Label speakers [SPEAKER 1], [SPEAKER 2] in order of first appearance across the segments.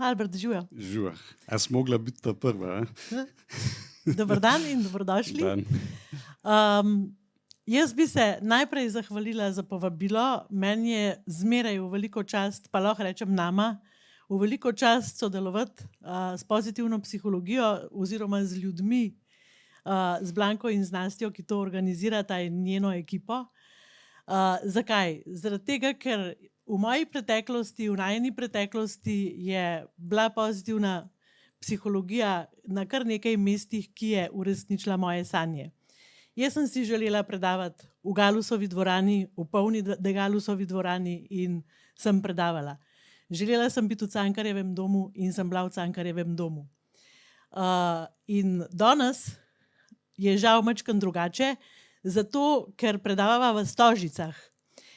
[SPEAKER 1] Albert, živijo.
[SPEAKER 2] Živijo. A si mogla biti ta prva?
[SPEAKER 1] Dober dan in dobrodošli. Jaz bi se najprej zahvalila za povabilo. Meni je zmeraj v veliko čast, pa lahko rečem nama, v veliko čast sodelovati s pozitivno psihologijo oziroma z ljudmi, z Blanko in z Nastjo, ki to organizirata in njeno ekipo. Zakaj? Zaradi tega, ker v moji preteklosti, v najni preteklosti je bila pozitivna psihologija na kar nekaj mestih, ki je uresničila moje sanje. Jaz sem si želela predavati v Galusovi dvorani, v polni Galusovi dvorani in sem predavala. Želela sem biti v Cankarjevem domu in sem bila v Cankarjevem domu. In danes je žal majčkeno drugače, zato ker predavava v Stožicah.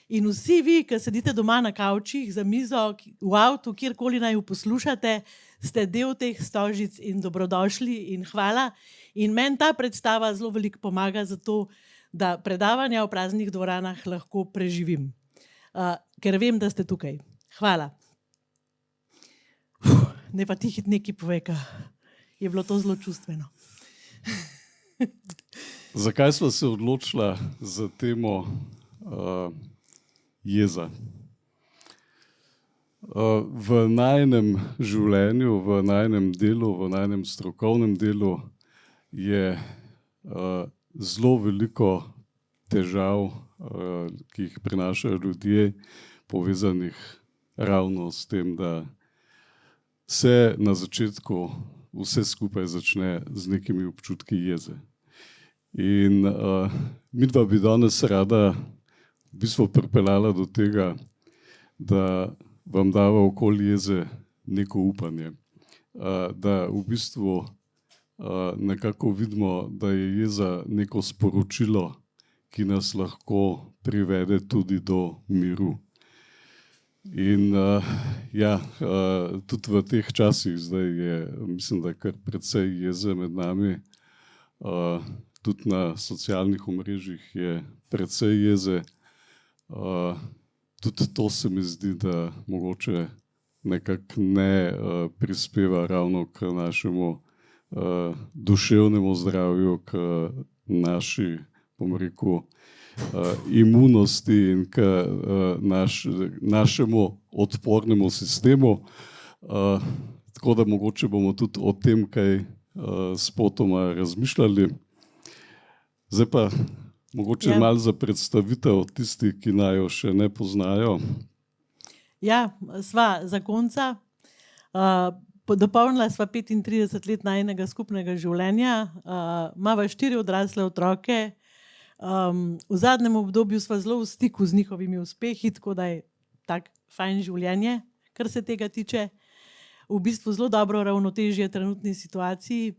[SPEAKER 1] In vsi vi, ki sedite doma na kavčih, za mizo, v avtu, kjerkoli naj jo poslušate, ste del teh Stožic in dobrodošli in hvala. In meni ta predstava zelo veliko pomaga za to, da predavanja v praznih dvoranah lahko preživim. Ker vem, da ste tukaj. Hvala. Ne pa ti hit nekaj povej, je bilo to zelo čustveno.
[SPEAKER 2] Zakaj sva se odločila za temo jeza? V najinem življenju, v najinem delu, v najinem strokovnem delu je zelo veliko težav, ki jih prinašajo ljudje, povezanih ravno s tem, da se na začetku vse skupaj začne z nekimi občutki jeze. In midva bi danes rada v bistvu pripeljala do tega, da vam dava okoli jeze neko upanje. Da v bistvu nekako vidimo, da je jeza neko sporočilo, ki nas lahko privede tudi do miru. In tudi v teh časih zdaj je, mislim, da kar precej jeze med nami, tudi na socialnih omrežjih je precej jeze. Tudi to se mi zdi, da mogoče nekako ne prispeva ravno k našemu duševnemu zdravju, k naši, bom rekel, imunosti in k našemu odpornemu sistemu. Tako da mogoče bomo tudi o tem kaj spotoma razmišljali. Zdaj pa mogoče malo za predstavitev tisti, ki naj jo še ne poznajo.
[SPEAKER 1] Ja, sva zakonca. Dopolnila sva 35 let najinega skupnega življenja. Imava 4 odrasle otroke. V zadnjem obdobju sva zelo v stiku z njihovimi uspehi, tako da je tak fajn življenje, kar se tega tiče. V bistvu zelo dobro ravnotežje trenutni situaciji.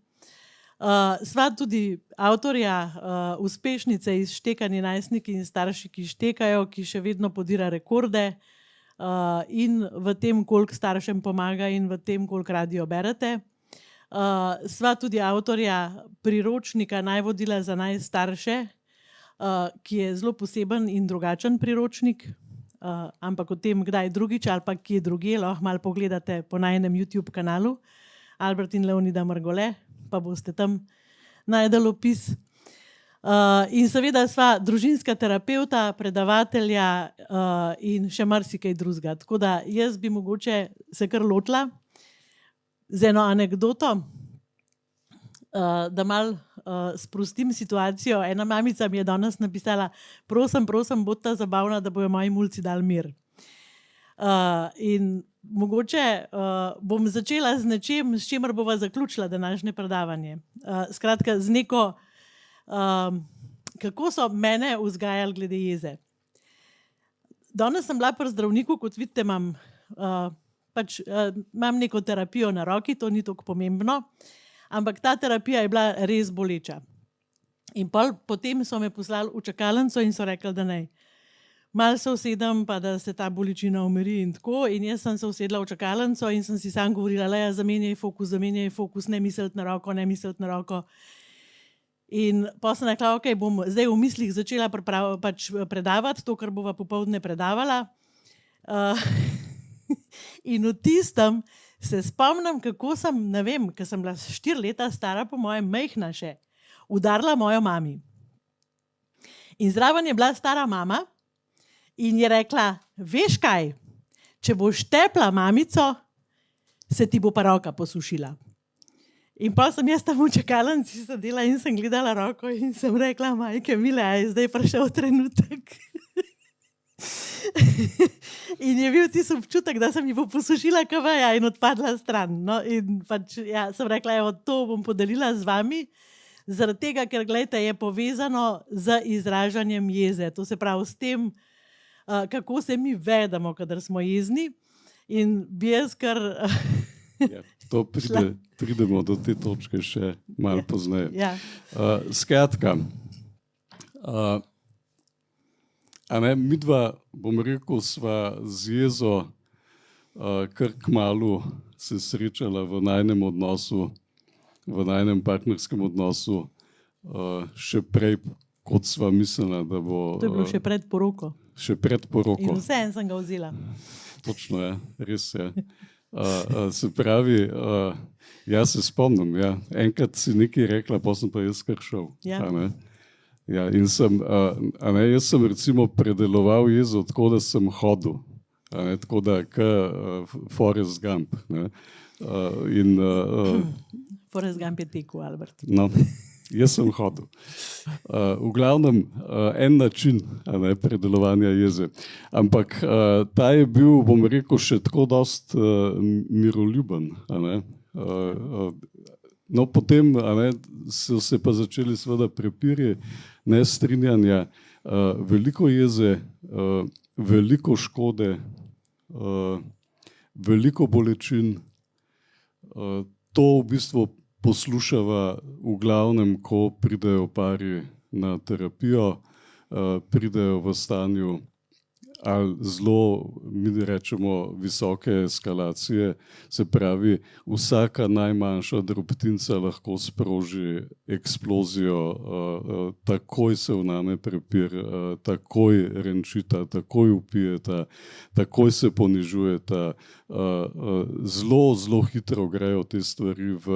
[SPEAKER 1] Sva tudi avtorja uspešnice iz Štekanje najstniki in starši, ki štekajo, ki še vedno podira rekorde in v tem, koliko staršem pomaga in v tem, koliko radi jo berete. Sva tudi avtorja priročnika Najvodila za najstarše, ki je zelo poseben in drugačen priročnik, ampak o tem kdaj drugič ali pa kje drugje, lahko malo pogledate po najinem YouTube kanalu Albert in Leonida Mrgole, pa boste tam najdeli opis. In seveda sva družinska terapevta, predavatelja in še marsikaj drugega. Tako da jaz bi mogoče se kar lotila z eno anekdoto, da malo sprostim situacijo. Ena mamica mi je danes napisala: prosim, bodta zabavna, da bojo moji mulci dali mir. In mogoče bom začela z nečim, s čimer bova zaključila današnje predavanje. Skratka, z neko, kako so mene vzgajali glede jeze. Danes sem bila pri zdravniku, kot vidite, imam neko terapijo na roki, to ni toliko pomembno, ampak ta terapija je bila res boleča. In potem so me poslali v čakalnico in so rekli, da naj malo se usedem, pa da se ta bolečina umiri in tako. In jaz sem se usedla v čakalnico in sem si sam govorila: Leja, zamenjaj fokus, ne misliti na roko. In pa sem rekla: ok, bom zdaj v mislih začela predavati to, kar bova popoldne predavala. In v tistem se spomnim, kako sem, ne vem, ker sem bila 4 leta stara, po mojem, majhna še, udarila mojo mami. In zraven je bila stara mama in je rekla, veš kaj, če boš tepla mamico, se ti bo pa roka posušila. In pa sem jaz tam v čakalnici sedela in sem gledala roko in sem rekla, majke mile, a je zdaj prišel trenutek. In je bil tisti občutek, da sem ji bo posušila kaveja in odpadla stran. No, in pač, ja, sem rekla, evo, to bom podelila z vami, zaradi tega, ker gledajte, je povezano z izražanjem jeze. To se pravi s tem, kako se mi vedemo, kadar smo jezni. In bi jaz kar...
[SPEAKER 2] Ja, to pridemo do te točke še malo pozneje.
[SPEAKER 1] Ja.
[SPEAKER 2] Skratka, midva, bom rekel, sva z jezo kar kmalu se srečala v najnem odnosu, v najnem partnerskem odnosu, še prej, kot sva mislila, da bo...
[SPEAKER 1] To je bilo še pred poroko.
[SPEAKER 2] Še pred poroko.
[SPEAKER 1] In vseeno sem ga vzela.
[SPEAKER 2] Točno je, res je. Se pravi, jaz se spomnim, ja. Enkrat si nekaj rekla, pa sem pa jaz kar šel.
[SPEAKER 1] Ja.
[SPEAKER 2] Ja, in jaz sem recimo predeloval jezo tako, da sem hodil. Tako da, Forrest Gump.
[SPEAKER 1] Forrest Gump je tekel, Albert.
[SPEAKER 2] No, jaz sem hodil. V glavnem, en način predelovanja jeze. Ampak ta je bil, bom rekel, še tako dost miroljuben. No, potem so se pa začeli seveda prepiri, nestrinjanja, veliko jeze, veliko škode, veliko bolečin. To v bistvu poslušava v glavnem, ko pridejo pari na terapijo, pridejo v stanju ali zelo, mi rečemo, visoke eskalacije, se pravi, vsaka najmanjša drobtinca lahko sproži eksplozijo, takoj se vname prepir, takoj renčita, takoj vpijeta, takoj se ponižujeta, zelo hitro grejo te stvari v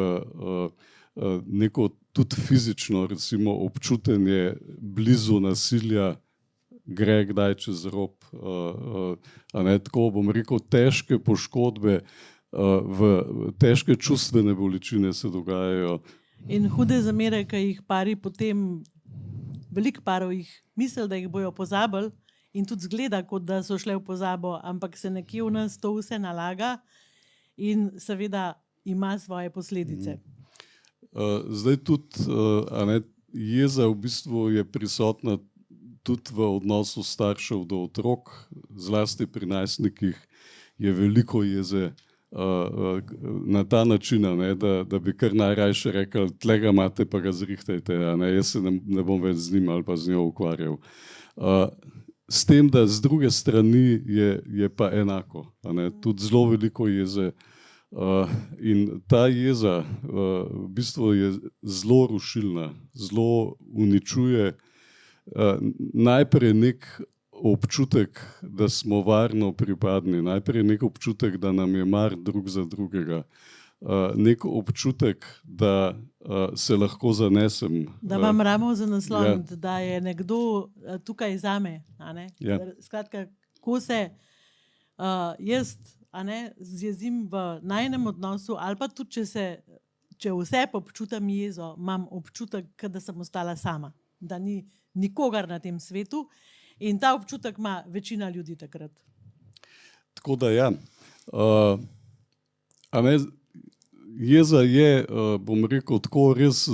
[SPEAKER 2] neko tudi fizično, recimo, občutenje blizu nasilja, gre kdaj čez rob, tako bom rekel, težke poškodbe, težke čustvene bolečine se dogajajo.
[SPEAKER 1] In hude zamere, ki jih pari potem, veliko parov jih misli, da jih bojo pozabili in tudi zgleda, kot da so šle v pozabo, ampak se nekje v nas to vse nalaga in seveda ima svoje posledice.
[SPEAKER 2] Zdaj tudi jeza v bistvu je prisotna tudi v odnosu staršev do otrok, zlasti pri najstnikih je veliko jeze na ta način, da bi kar najrajše rekli, tlega imate, pa ga zrihtajte, jaz se ne bom več z njim ali pa z njo ukvarjal. S tem, da z druge strani je pa enako, tudi zelo veliko jeze. In ta jeza v bistvu je zelo rušilna, zelo uničuje. Najprej nek občutek, da smo varno pripadni, najprej nek občutek, da nam je mar drug za drugega, nek občutek, da se lahko zanesem.
[SPEAKER 1] Da imam ramo za nasloniti, da je nekdo tukaj zame.
[SPEAKER 2] Ja.
[SPEAKER 1] Skratka, ko se jaz zjezim v najnem odnosu, ali pa tudi, če vse občutam jezo, imam občutek, da sem ostala sama, da ni nikogar na tem svetu in ta občutek ima večina ljudi takrat.
[SPEAKER 2] Tako da ja, jeza je, bom rekel, tako res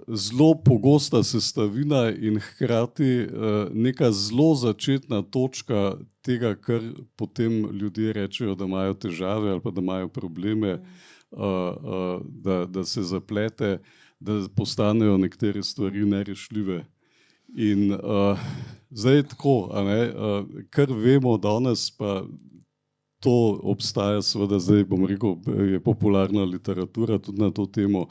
[SPEAKER 2] zelo pogosta sestavina in hkrati neka zelo začetna točka tega, kar potem ljudje rečejo, da imajo težave ali pa da imajo probleme, da se zaplete, da postanejo nekatere stvari nerešljive. In zdaj tako, kar vemo danes, pa to obstaja seveda zdaj, bom rekel, je popularna literatura tudi na to temo,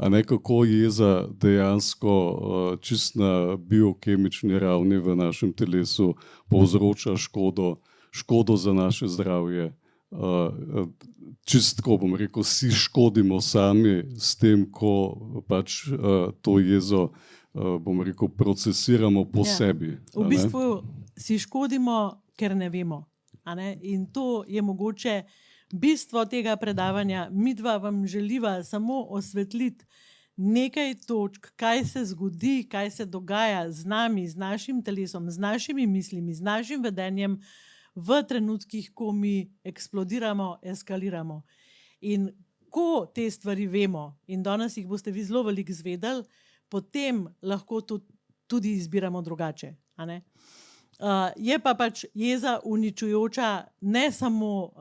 [SPEAKER 2] kako jeza dejansko čist na biokemični ravni v našem telesu povzroča škodo za naše zdravje, čistko, bom rekel, si škodimo sami s tem, ko pač to jezo, bom rekel, procesiramo po sebi.
[SPEAKER 1] V bistvu si škodimo, ker ne vemo. A ne? In to je mogoče bistvo tega predavanja. Midva vam želiva samo osvetliti nekaj točk, kaj se zgodi, kaj se dogaja z nami, z našim telesom, z našimi mislimi, z našim vedenjem v trenutkih, ko mi eksplodiramo, eskaliramo. In ko te stvari vemo, in danes jih boste vi zelo veliko izvedeli, potem lahko tudi izbiramo drugače. A ne? Je pa pač jeza uničujoča ne samo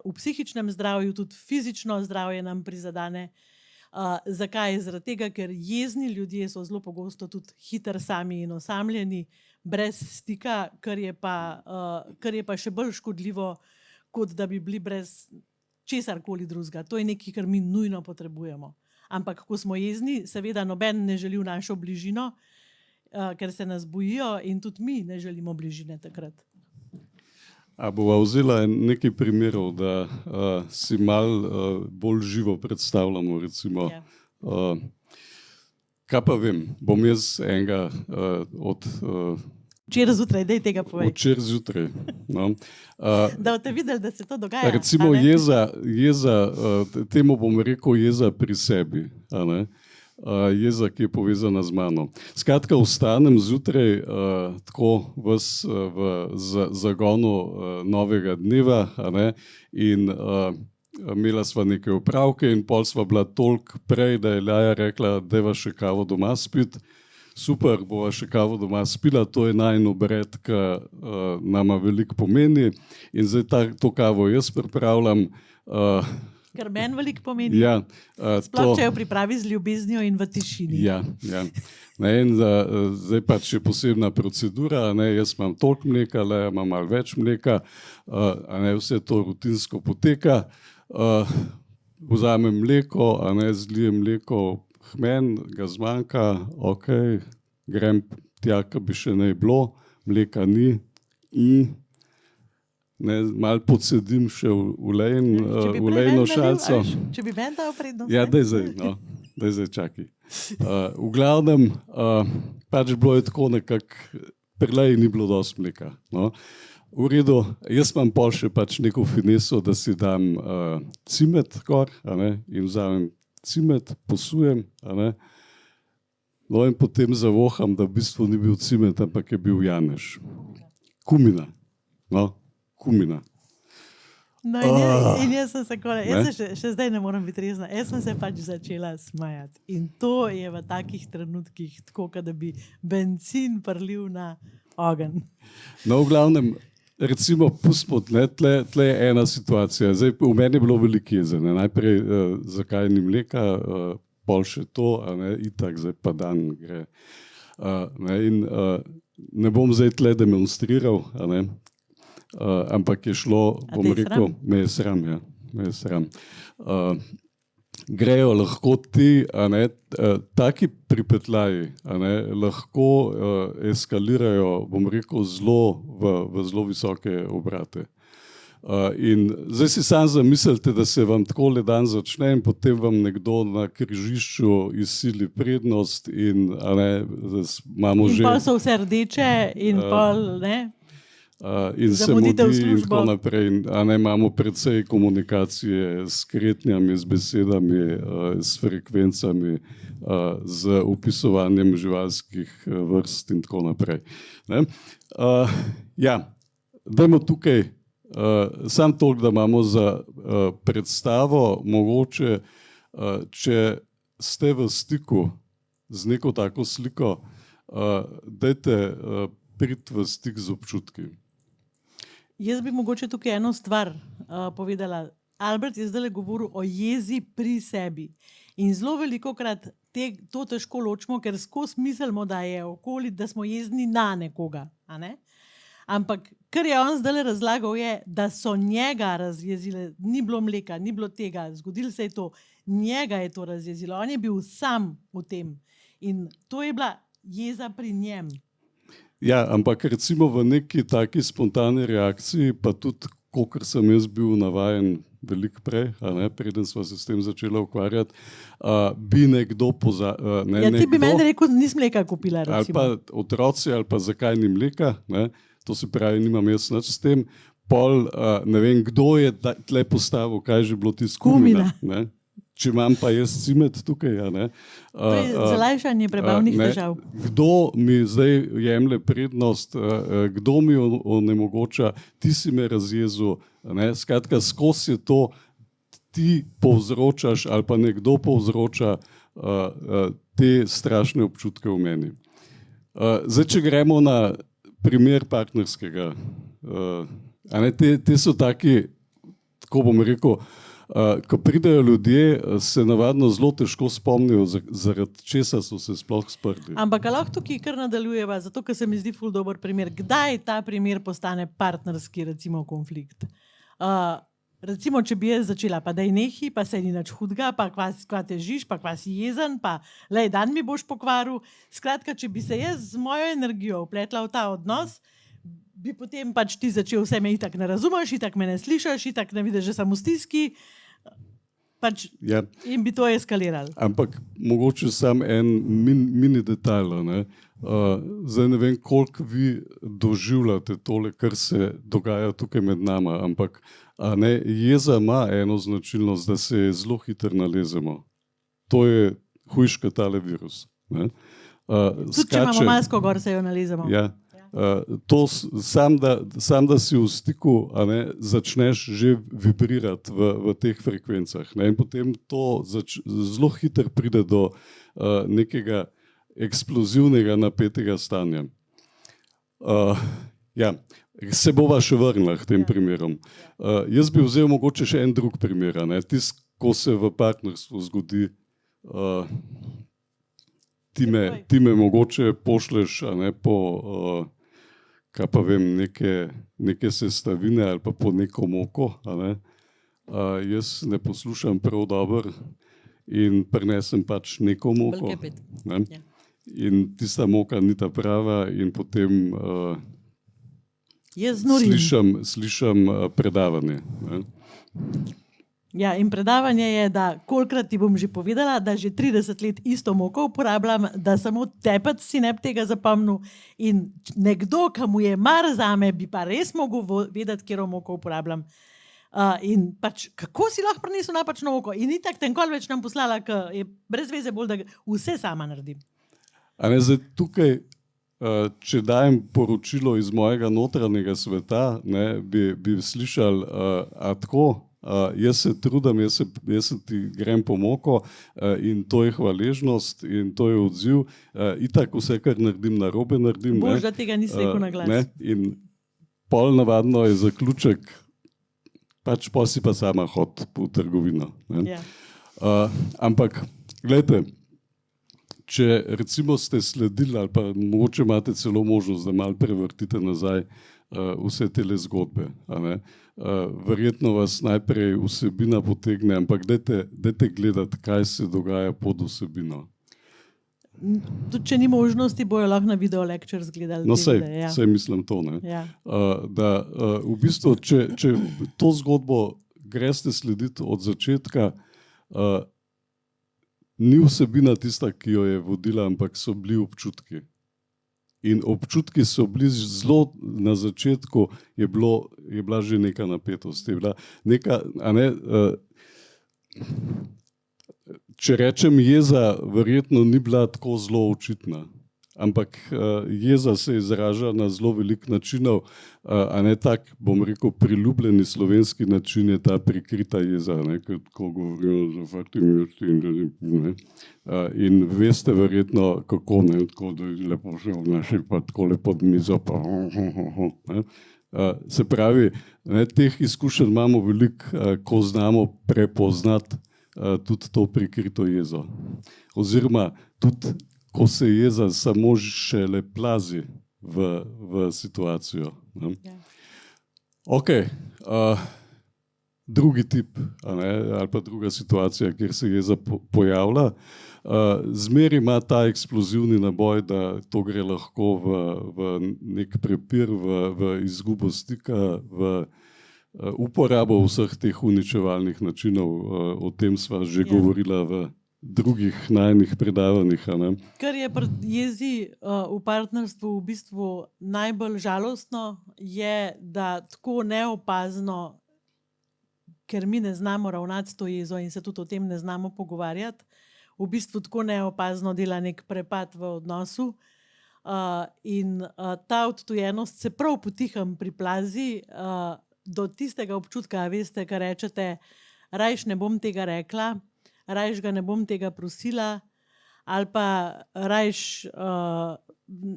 [SPEAKER 1] v psihičnem zdravju, tudi fizično zdravje nam prizadene. Zakaj? Zaradi tega, ker jezni ljudje so zelo pogosto tudi hitro sami in osamljeni, brez stika, kar je pa še bolj škodljivo, kot da bi bili brez česarkoli drugega. To je nekaj, kar mi nujno potrebujemo. Ampak ko smo jezni, seveda noben ne želi v našo bližino, ker se nas bojijo, in tudi mi ne želimo bližine takrat.
[SPEAKER 2] A bova vzela nekaj primerov, da si malo bolj živo predstavljamo, recimo. Kaj pa vem, bom jaz enega od...
[SPEAKER 1] Včeraj zjutraj, daj tega povej.
[SPEAKER 2] Včeraj zjutraj, no.
[SPEAKER 1] Da boste videli, da se to dogaja.
[SPEAKER 2] Recimo jeza, temu bom rekel jeza pri sebi, a ne? Jeza, ki je povezana z mano. Skratka, vstanem zjutraj tako v zagonu novega dneva, a ne? In imela sva neke opravke in pol sva bila toliko prej, da je Ljaja rekla, dajva še kavo doma spiti. Super, bova še kavo doma spila, to je najin obred, ki nama veliko pomeni. In zdaj to kavo jaz pripravljam.
[SPEAKER 1] Ker meni veliko pomeni.
[SPEAKER 2] Ja,
[SPEAKER 1] sploh, če jo pripravi z ljubeznijo in v tišini.
[SPEAKER 2] Ja. Zdaj pač je posebna procedura, ne, jaz imam toliko mleka, Ljaja ima malo več mleka, vse to rutinsko poteka. Vzamem mleko, zlijem mleko, hmen, ga zmanjka, ok, grem tja, ki bi še ne bilo, mleka ni. Malo podsedim še v lejno šalco.
[SPEAKER 1] Če bi meni dal prednost.
[SPEAKER 2] Ja, daj zdaj čakaj. V glavnem, pač bilo je tako nekako, pri Leji ni bilo dosti mleka. No. V redu, jaz imam pol še pač neko fineso, da si dam cimet gor, in vzamem cimet, posujem, no in potem zavoham, da v bistvu ni bil cimet, ampak je bil janež. Kumina. No. Kumina.
[SPEAKER 1] No, in jaz sem se še zdaj ne moram biti resna, jaz sem se pač začela smajati. In to je v takih trenutkih tako, da bi bencin prlil na ogenj.
[SPEAKER 2] No, v glavnem, recimo, pustimo, tle je ena situacija. Zdaj, v meni je bilo veliko jeze. Najprej, zakaj ni mleka, pol še to, itak, zdaj pa dan gre. Ne bom zdaj tle demonstriral, ampak je šlo, bom rekel, me je sram, ja. Me je sram. Grejo lahko ti, taki pripetljaji, lahko eskalirajo, bom rekel, v zelo visoke obrate. In zdaj si sam zamislite, da se vam takole dan začne in potem vam nekdo na križišču izsili prednost in imamo že...
[SPEAKER 1] In pol so vse rdeče in pol, ne?
[SPEAKER 2] In se mudi in tako naprej. Imamo precej komunikacije s kretnjami, s besedami, s frekvencami, z opisovanjem živalskih vrst in tako naprej. Ja, dajmo tukaj sam toliko, da imamo za predstavo, mogoče, če ste v stiku z neko tako sliko, dajte priti v stik z občutki.
[SPEAKER 1] Jaz bi mogoče tukaj eno stvar povedala. Albert je zdaj govoril o jezi pri sebi. In zelo velikokrat to težko ločimo, ker skozi mislimo, da je okoli, da smo jezni na nekoga. Ampak kar je on zdaj razlagal je, da so njega razjezile, ni bilo mleka, ni bilo tega, zgodilo se je to, njega je to razjezilo, on je bil sam v tem. In to je bila jeza pri njem.
[SPEAKER 2] Ja, ampak recimo v neki taki spontani reakciji, pa tudi kolikor sem jaz bil navajen veliko prej, preden sva se s tem začela ukvarjati, bi nekdo
[SPEAKER 1] Ti bi meni rekel, nisem mleka kupila,
[SPEAKER 2] ali
[SPEAKER 1] recimo.
[SPEAKER 2] pa otroci, ali pa zakaj ni mleka, ne? To se pravi, nimam jaz nič s tem. Pol, ne vem, kdo je tle postavil, kaj je že bilo tisto kumina. Če imam pa jaz cimet tukaj,
[SPEAKER 1] To je za lajšanje prebavnih težav.
[SPEAKER 2] Kdo mi zdaj jemlje prednost, kdo mi onemogoča, ti si me razjezil, skratka, skozi je to, ti povzročaš ali pa nekdo povzroča te strašne občutke v meni. Zdaj, če gremo na primer partnerskega, te so taki, tako bom rekel, ko pridejo ljudje, se navadno zelo težko spomnijo, zaradi česa so se sploh sprli.
[SPEAKER 1] Ampak lahko tukaj kar nadaljujeva, zato ker se mi zdi ful dober primer. Kdaj ta primer postane partnerski, recimo, konflikt? Recimo, če bi jaz začela, pa daj nehi, pa se ni nič hudega, pa kva težiš, pa kva si jezen, pa lej, dan mi boš pokvaril. Skratka, če bi se jaz z mojo energijo vpletla v ta odnos, bi potem pač ti začel vse me itak ne razumeš, itak me ne slišiš, itak ne vidiš, že sem v stiski, pač in bi to eskalirali.
[SPEAKER 2] Ampak mogoče sam en mini detajl, zdaj ne vem, koliko vi doživljate tole, kar se dogaja tukaj med nama, ampak jeza ima eno značilnost, da se je zelo hitro nalezemo. To je hujška tale virus.
[SPEAKER 1] Tudi če imamo masko gor, se jo nalezemo.
[SPEAKER 2] Ja. To sam da si v stiku, začneš že vibrirati v teh frekvencah, in potem to zelo hitro pride do nekega eksplozivnega napetega stanja. Se bova še vrnila k tem primerom. Jaz bi vzel mogoče še en drug primer, tisto, ko se v partnerstvu zgodi, ti me mogoče pošleš po kaj pa vem, neke sestavine ali pa po neko moko, jaz ne poslušam prav dobro in prinesem pač neko moko. In tista moka ni ta prava in potem slišam predavanje.
[SPEAKER 1] Ja, in predavanje je, da kolikrat ti bom že povedala, da že 30 let isto moko uporabljam, da samo tepec si ne bi tega zapomnil in nekdo, ki mu je mar zame, bi pa res mogel vedeti, katero moko uporabljam. In pač, kako si lahko prinesel napačno moko? In itak tenkoli več nam poslala, ker je brez veze bolj, da vse sama naredim.
[SPEAKER 2] Zdaj tukaj, če dajem poročilo iz mojega notranjega sveta, bi slišali tako, jaz se trudim, jaz se ti grem po moko in to je hvaležnost in to je odziv. Itak vse, kar naredim, narobe naredim.
[SPEAKER 1] Bož, da tega nisi rekel na glas.
[SPEAKER 2] In pol navadno je zaključek, pač pol si pa sama hod po trgovino. Ampak, gledajte, če recimo ste sledili ali pa mogoče imate celo možnost, da malo prevrtite nazaj vse tele zgodbe. Verjetno vas najprej vsebina potegne, ampak dajte gledati, kaj se dogaja pod vsebino.
[SPEAKER 1] Tudi če ni možnosti, bojo lahko na video lectures gledali.
[SPEAKER 2] No, sej mislim to. Da v bistvu, če to zgodbo greste slediti od začetka, ni vsebina tista, ki jo je vodila, ampak so bili občutki. In občutki so bili zelo na začetku, je bila že neka napetost. Če rečem jeza, verjetno ni bila tako zelo očitna, ampak jeza se izraža na zelo velik načinov, tak, bom rekel, priljubljeni slovenski način je ta prikrita jeza, ko govorijo za faktimi in veste verjetno, kako tako, da je lepo še obnašaj, pa tako lepo pod mizo, pa se pravi, teh izkušenj imamo veliko, ko znamo prepoznati tudi to prikrito jezo. Oziroma tudi, ko se jeza samo šele plazi v situacijo. Ok, drugi tip ali pa druga situacija, kjer se jeza pojavlja, zmeri ima ta eksplozivni naboj, da to gre lahko v nek prepir, v izgubo stika, v uporabo vseh teh uničevalnih načinov, o tem sva že govorila v drugih najnih predavanjih.
[SPEAKER 1] Kar je pri jezi v partnerstvu v bistvu najbolj žalostno, je, da tako neopazno, ker mi ne znamo ravnati s to jezo in se tudi o tem ne znamo pogovarjati, v bistvu tako neopazno dela nek prepad v odnosu. In ta odtujenost se prav potihem priplazi do tistega občutka, veste, kar rečete, rajš ne bom tega rekla, rajš ga ne bom tega prosila, ali pa rajš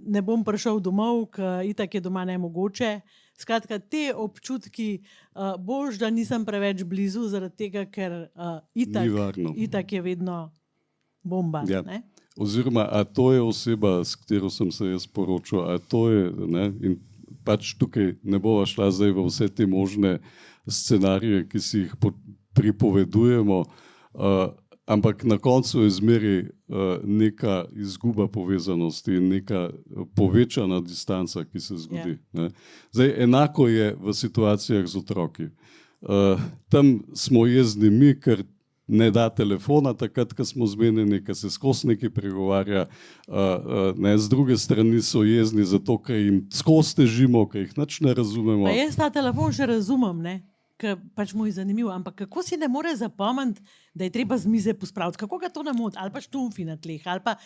[SPEAKER 1] ne bom prišel domov, ker itak je doma nemogoče. Skratka, te občutki, bož, da nisem preveč blizu, zaradi tega, ker itak je vedno bomba.
[SPEAKER 2] Ja.
[SPEAKER 1] Ne?
[SPEAKER 2] Oziroma, a to je oseba, s katero sem se jaz poročil, a to je, ne? In pač tukaj ne bova šla zdaj v vse te možne scenarije, ki si jih pripovedujemo, ampak na koncu je zmeri neka izguba povezanosti in neka povečana distanca, ki se zgodi. Ne? Zdaj, enako je v situacijah z otroki. Tam smo jezni mi, ker ne da telefona takrat, ko smo zmenjeni, ker se skozi nekaj pregovarja. Z druge strani so jezni zato, ker jim skozi težimo, ker jih nič ne razumemo.
[SPEAKER 1] Pa jaz ta telefon še razumem, ne? Ker pač mu je zanimiv, ampak kako si ne more zapomniti, da je treba z mize pospraviti, kako ga to ne moti, ali pa štumfi na tleh, ali pa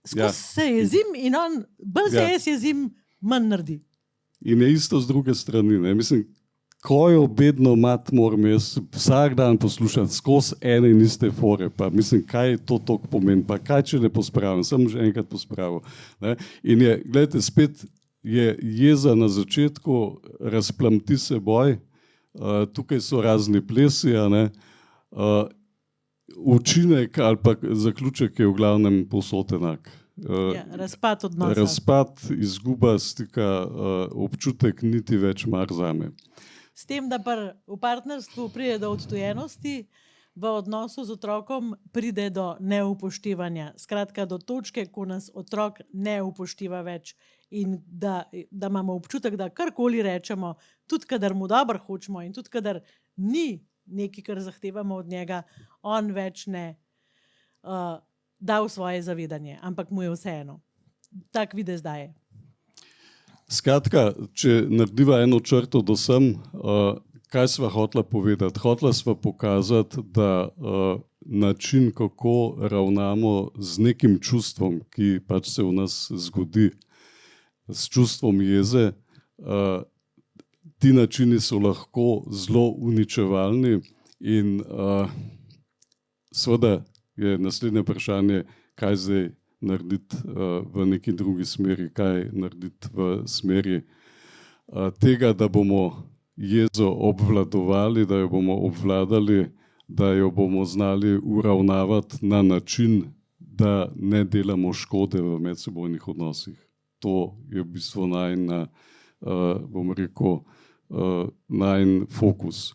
[SPEAKER 1] skozi se jezim in on bolj se jaz jezim, manj naredi.
[SPEAKER 2] In je isto z druge strani, ne? Mislim, ko jo bedno mat moram jaz vsak dan poslušati skozi ene in iste fore, pa mislim, kaj to toliko pomeni, pa kaj če ne pospravim, sem že enkrat pospravil. Ne? In je, gledajte, spet je jeza na začetku, razplamti se boj, tukaj so razni plesi, učinek ali pa zaključek je v glavnem povsod enak.
[SPEAKER 1] Razpad odnosa.
[SPEAKER 2] Razpad, izguba stika, občutek niti več mar zame.
[SPEAKER 1] S tem, da v partnerstvu pride do odtujenosti, v odnosu z otrokom pride do neupoštevanja. Skratka, do točke, ko nas otrok ne upošteva več in da imamo občutek, da karkoli rečemo, tudi kadar mu dobro hočemo in tudi kadar ni nekaj, kar zahtevamo od njega, on več ne da v svoje zavedanje, ampak mu je vseeno. Tak videz daje.
[SPEAKER 2] Skratka, če narediva eno črto do sem, kaj sva hotela povedati? Hotela sva pokazati, da način, kako ravnamo z nekim čustvom, ki pač se v nas zgodi, s čustvom jeze, ti načini so lahko zelo uničevalni in seveda je naslednje vprašanje, kaj zdaj narediti v neki drugi smeri, kaj narediti v smeri tega, da bomo jezo obvladovali, da jo bomo obvladali, da jo bomo znali uravnavati na način, da ne delamo škode v medsebojnih odnosih. To je v bistvu najin, bom rekel, najin fokus.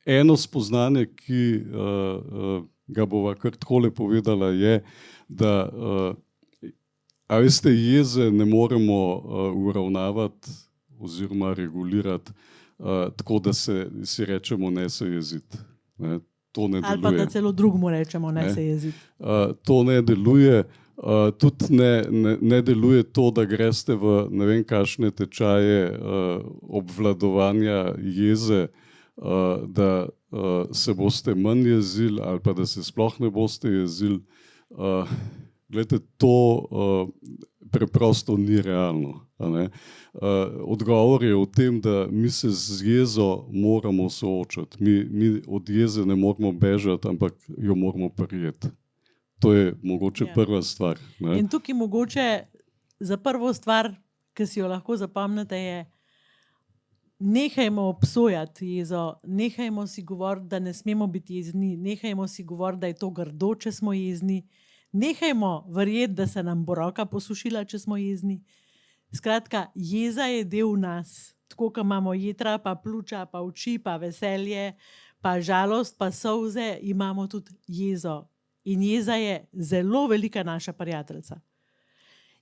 [SPEAKER 2] Eno spoznanje, ki ga bova kar takole povedala, je, da a veste, jeze ne moremo uravnavati oziroma regulirati tako, da si rečemo ne se jeziti. Ne? To ne deluje.
[SPEAKER 1] Ali pa da celo drugmu rečemo ne se jeziti.
[SPEAKER 2] To ne deluje. Tudi ne deluje to, da greste v ne vem kakšne tečaje obvladovanja jeze, da se boste manj jezili ali pa da se sploh ne boste jezili. Glejte, to preprosto ni realno. Odgovor je v tem, da mi se z jezo moramo soočati. Mi od jeze ne moramo bežati, ampak jo moramo prijeti. To je mogoče prva stvar. Ne?
[SPEAKER 1] In tukaj mogoče za prvo stvar, ki si jo lahko zapomnite, je nehajmo obsojati jezo, nehajmo si govoriti, da ne smemo biti jezni, nehajmo si govoriti, da je to grdo, če smo jezni, nehajmo verjeti, da se nam bo roka posušila, če smo jezni. Skratka, jeza je del nas, tako kot imamo jetra, pa pljuča, pa oči, pa veselje, pa žalost, pa solze, imamo tudi jezo. In jeza je zelo velika naša prijateljica.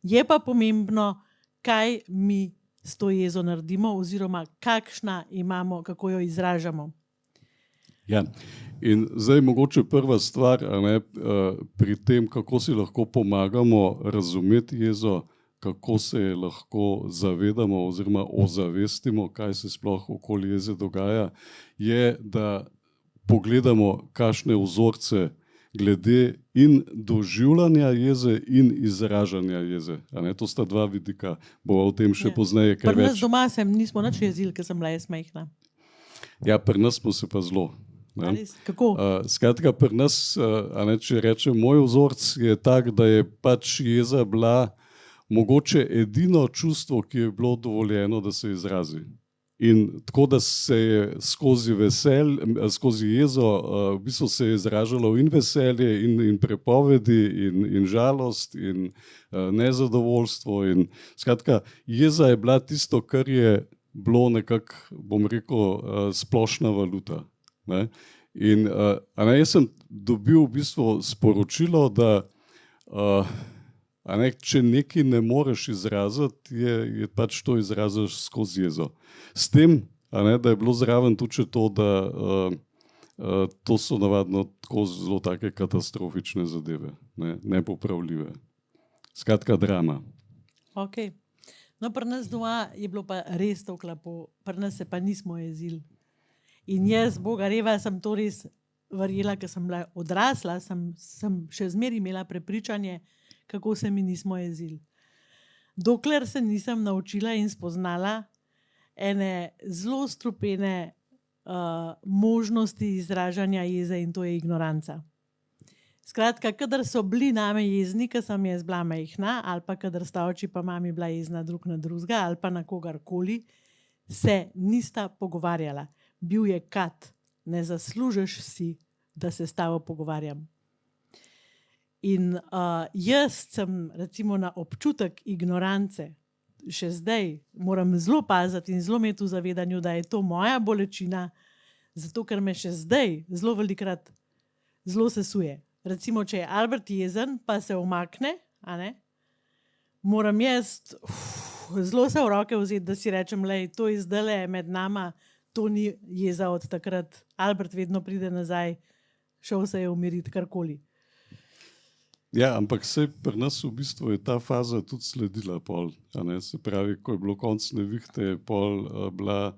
[SPEAKER 1] Je pa pomembno, kaj mi s to jezo naredimo, oziroma kakšna imamo, kako jo izražamo.
[SPEAKER 2] Ja. In zdaj mogoče prva stvar, pri tem, kako si lahko pomagamo razumeti jezo, kako se je lahko zavedamo oziroma ozavestimo, kaj se sploh okoli jeze dogaja, je, da pogledamo, kakšne vzorce glede in doživljanja jeze in izražanja jeze. To sta dva vidika, bova o tem še pozneje kaj več.
[SPEAKER 1] Pri nas doma nismo nič jezili, ker sem bila jaz majhna.
[SPEAKER 2] Ja, pri nas smo se pa zelo.
[SPEAKER 1] Kako?
[SPEAKER 2] Skratka, pri nas, če rečem, moj vzorc je tak, da je pač jeza bila mogoče edino čustvo, ki je bilo dovoljeno, da se izrazi. In tako, da se je skozi jezo v bistvu se je izražalo in veselje, in prepovedi, in žalost, in nezadovoljstvo. In skratka, jeza je bila tisto, kar je bilo nekako, bom rekel, splošna valuta. Ne? In jaz sem dobil v bistvu sporočilo, da če nekaj ne moreš izraziti, je pač to izraziš skozi jezo. S tem, da je bilo zraven tudi to, da to so navadno tako zelo take katastrofične zadeve, nepopravljive. Skratka, drama.
[SPEAKER 1] Ok. No, pri nas doma je bilo pa res to klapo, pri nas se pa nismo jezili. In jaz, Boga reva, sem to res verjela, ker sem bila odrasla, sem še zmeraj imela prepričanje, kako se mi nismo jezili. Dokler se nisem naučila in spoznala ene zelo strupene možnosti izražanja jeze, in to je ignoranca. Skratka, kadar so bili name jezni, ker sem jaz bila majhna, ali pa kadar sta oči pa mami bila jezna drug na drugega, ali pa na kogarkoli, se nista pogovarjala. Bil je kat, ne zaslužiš si, da se s tabo pogovarjam. In jaz sem recimo na občutek ignorance, še zdaj moram zelo paziti in zelo imeti v zavedanju, da je to moja bolečina, zato ker me še zdaj zelo velikrat zelo sesuje. Recimo, če je Albert jezen, pa se umakne, moram jaz zelo se v roke vzeti, da si rečem, lej, to je zdajle med nama, to ni jeza od takrat. Albert vedno pride nazaj, šel se je umiriti, karkoli.
[SPEAKER 2] Ja, ampak sej pri nas v bistvu je ta faza tudi sledila pol. Se pravi, ko je bilo konc nevihte, je pol bila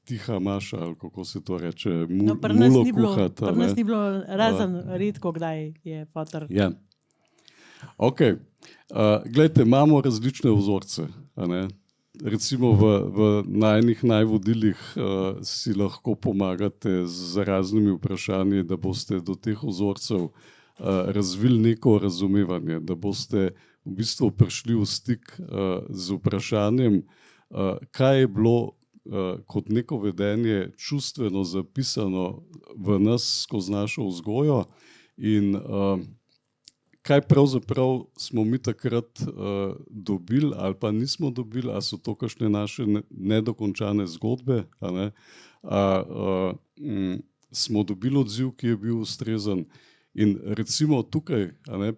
[SPEAKER 2] tiha maša, ali kako se to reče, mulo kuhati.
[SPEAKER 1] Pri nas ni bilo, razen redko kdaj je fotor.
[SPEAKER 2] Ja. Ok. Glejte, imamo različne vzorce. Recimo v najnih najvodilih si lahko pomagate z raznimi vprašanji, da boste do teh vzorcev razvili neko razumevanje, da boste v bistvu prišli v stik z vprašanjem, kaj je bilo kot neko vedenje čustveno zapisano v nas skozi našo vzgojo in kaj pravzaprav smo mi takrat dobili ali pa nismo dobili, ali so to kakšne naše nedokončane zgodbe, smo dobili odziv, ki je bil ustrezen. In recimo tukaj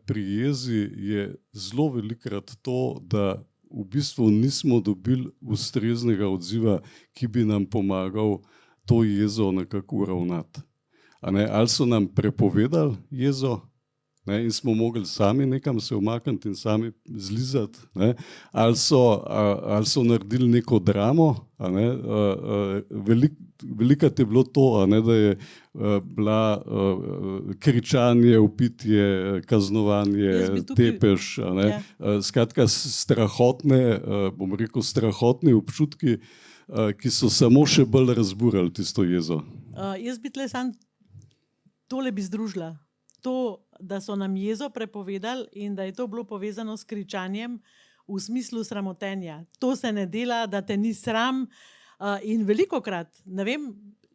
[SPEAKER 2] pri jezi je zelo velikrat to, da v bistvu nismo dobili ustreznega odziva, ki bi nam pomagal to jezo nekako uravnati. Ali so nam prepovedali jezo, in smo mogli sami nekam se umakniti in sami zlizati, ali so naredili neko dramo. Velikrat je bilo to, da je bila kričanje, vpitje, kaznovanje, tepež. Skratka, strahotne, bom rekel, strahotni občutki, ki so samo še bolj razburali tisto jezo.
[SPEAKER 1] Jaz bi tle samo tole bi združila. To, da so nam jezo prepovedali in da je to bilo povezano s kričanjem v smislu sramotenja. To se ne dela, da te ni sram in velikokrat, ne vem,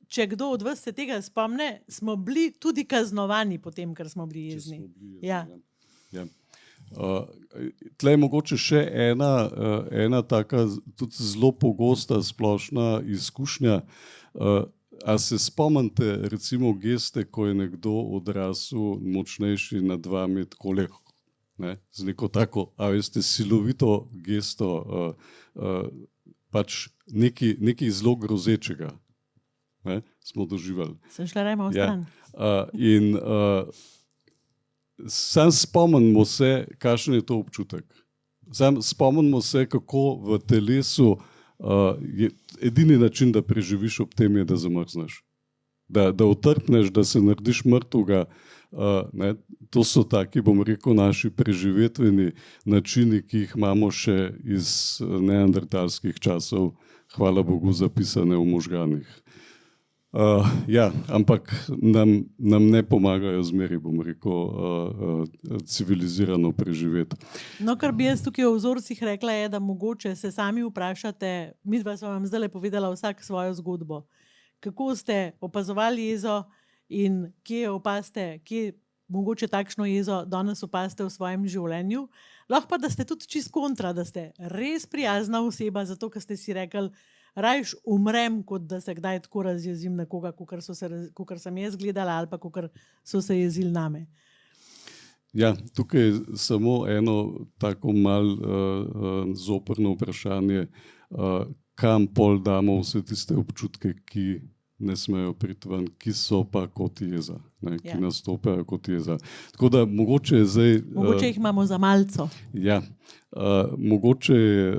[SPEAKER 1] če kdo od vas se tega spomne, smo bili tudi kaznovani potem, ker smo bili jezni. Ja.
[SPEAKER 2] Tle je mogoče še ena taka tudi zelo pogosta splošna izkušnja. A se spomnite recimo geste, ko je nekdo odrasel močnejši nad vami, takole, ne, z neko tako, a veste, silovito gesto, pač nekaj zelo grozečega, ne, smo doživeli.
[SPEAKER 1] Sem šla rajmo v stran.
[SPEAKER 2] In sam spomnimo se, kakšen je to občutek. Sam spomnimo se, kako v telesu je edini način, da preživiš ob tem, je, da zamrzneš. Da utrpneš, da se narediš mrtvega. Ne, to so taki, bom rekel, naši preživetveni načini, ki jih imamo še iz neandertalskih časov, hvala Bogu, zapisane v možganih. Ja, ampak nam ne pomagajo zmeri, bom rekel, civilizirano preživeti.
[SPEAKER 1] No, kar bi jaz tukaj v vzorcih rekla je, da mogoče se sami vprašate, midva sva vam zdaj povedala vsak svojo zgodbo. Kako ste opazovali jezo in kje opazite, kje mogoče takšno jezo danes opazite v svojem življenju. Lahko pa, da ste tudi čist kontra, da ste res prijazna oseba, zato ker ste si rekli, rajš umrem, kot da se kdaj tako razjezim na koga, kakor sem jaz gledala ali pa kakor so se jezili name.
[SPEAKER 2] Ja, tukaj je samo eno tako malo zoprno vprašanje, kam pol damo vse tiste občutke, ki ne smejo priti ven, ki so pa kot jeza, ne, ki nastopajo kot jeza. Tako da mogoče je zdaj...
[SPEAKER 1] Mogoče jih imamo za malco.
[SPEAKER 2] Ja, mogoče je,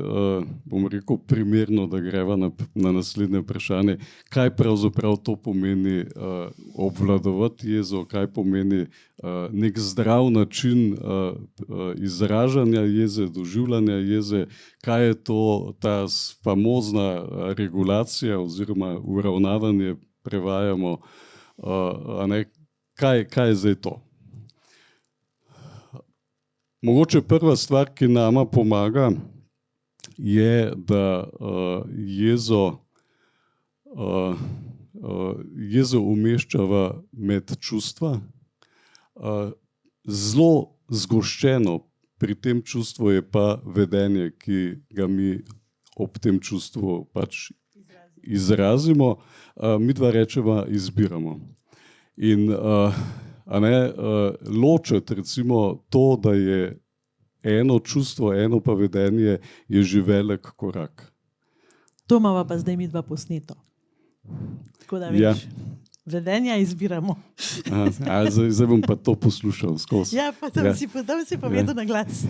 [SPEAKER 2] bom rekel, primerno, da greva na naslednje vprašanje, kaj pravzaprav to pomeni obvladovati jezo, kaj pomeni nek zdrav način izražanja jeze, doživljanja jeze, kaj je to ta famozna regulacija oziroma uravnavanje, prevajamo, kaj je zdaj to. Mogoče prva stvar, ki nama pomaga, je, da jezo umeščava med čustva. Zelo zgoščeno pri tem čustvu je pa vedenje, ki ga mi ob tem čustvu pač izrazimo. Midva rečeva, izbiramo. In ločiti recimo to, da je eno čustvo, eno pa vedenje, je že velik korak.
[SPEAKER 1] To imava pa zdaj midva posneto. Tako da veš, vedenja izbiramo.
[SPEAKER 2] Zdaj bom pa to poslušal skozi.
[SPEAKER 1] Ja, pa tam si povedal na glas.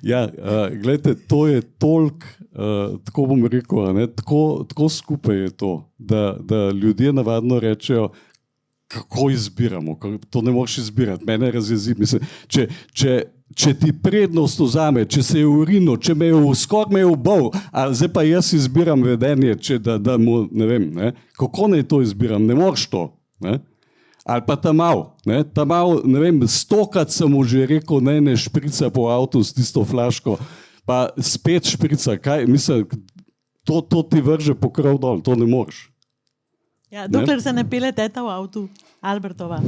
[SPEAKER 2] Ja, gledajte, to je toliko, tako bom rekel, tako skupaj je to, da ljudje navadno rečejo, kako izbiramo, to ne moreš izbirati, mene razjezi. Mislim, če ti prednost vzame, če se je urino, če me je skor me je ubol, zdaj pa jaz izbiram vedenje, da mu, ne vem, kako naj to izbiram, ne moreš to. Ne? Ali pa ta mal, ne vem, 100krat sem mu že rekel, ne šprica po avtu s tisto flaško, pa spet šprica, kaj, mislim, to ti vrže pokrov dol, to ne moreš.
[SPEAKER 1] Ja, dokler se ne pele teta v avtu, Albertova,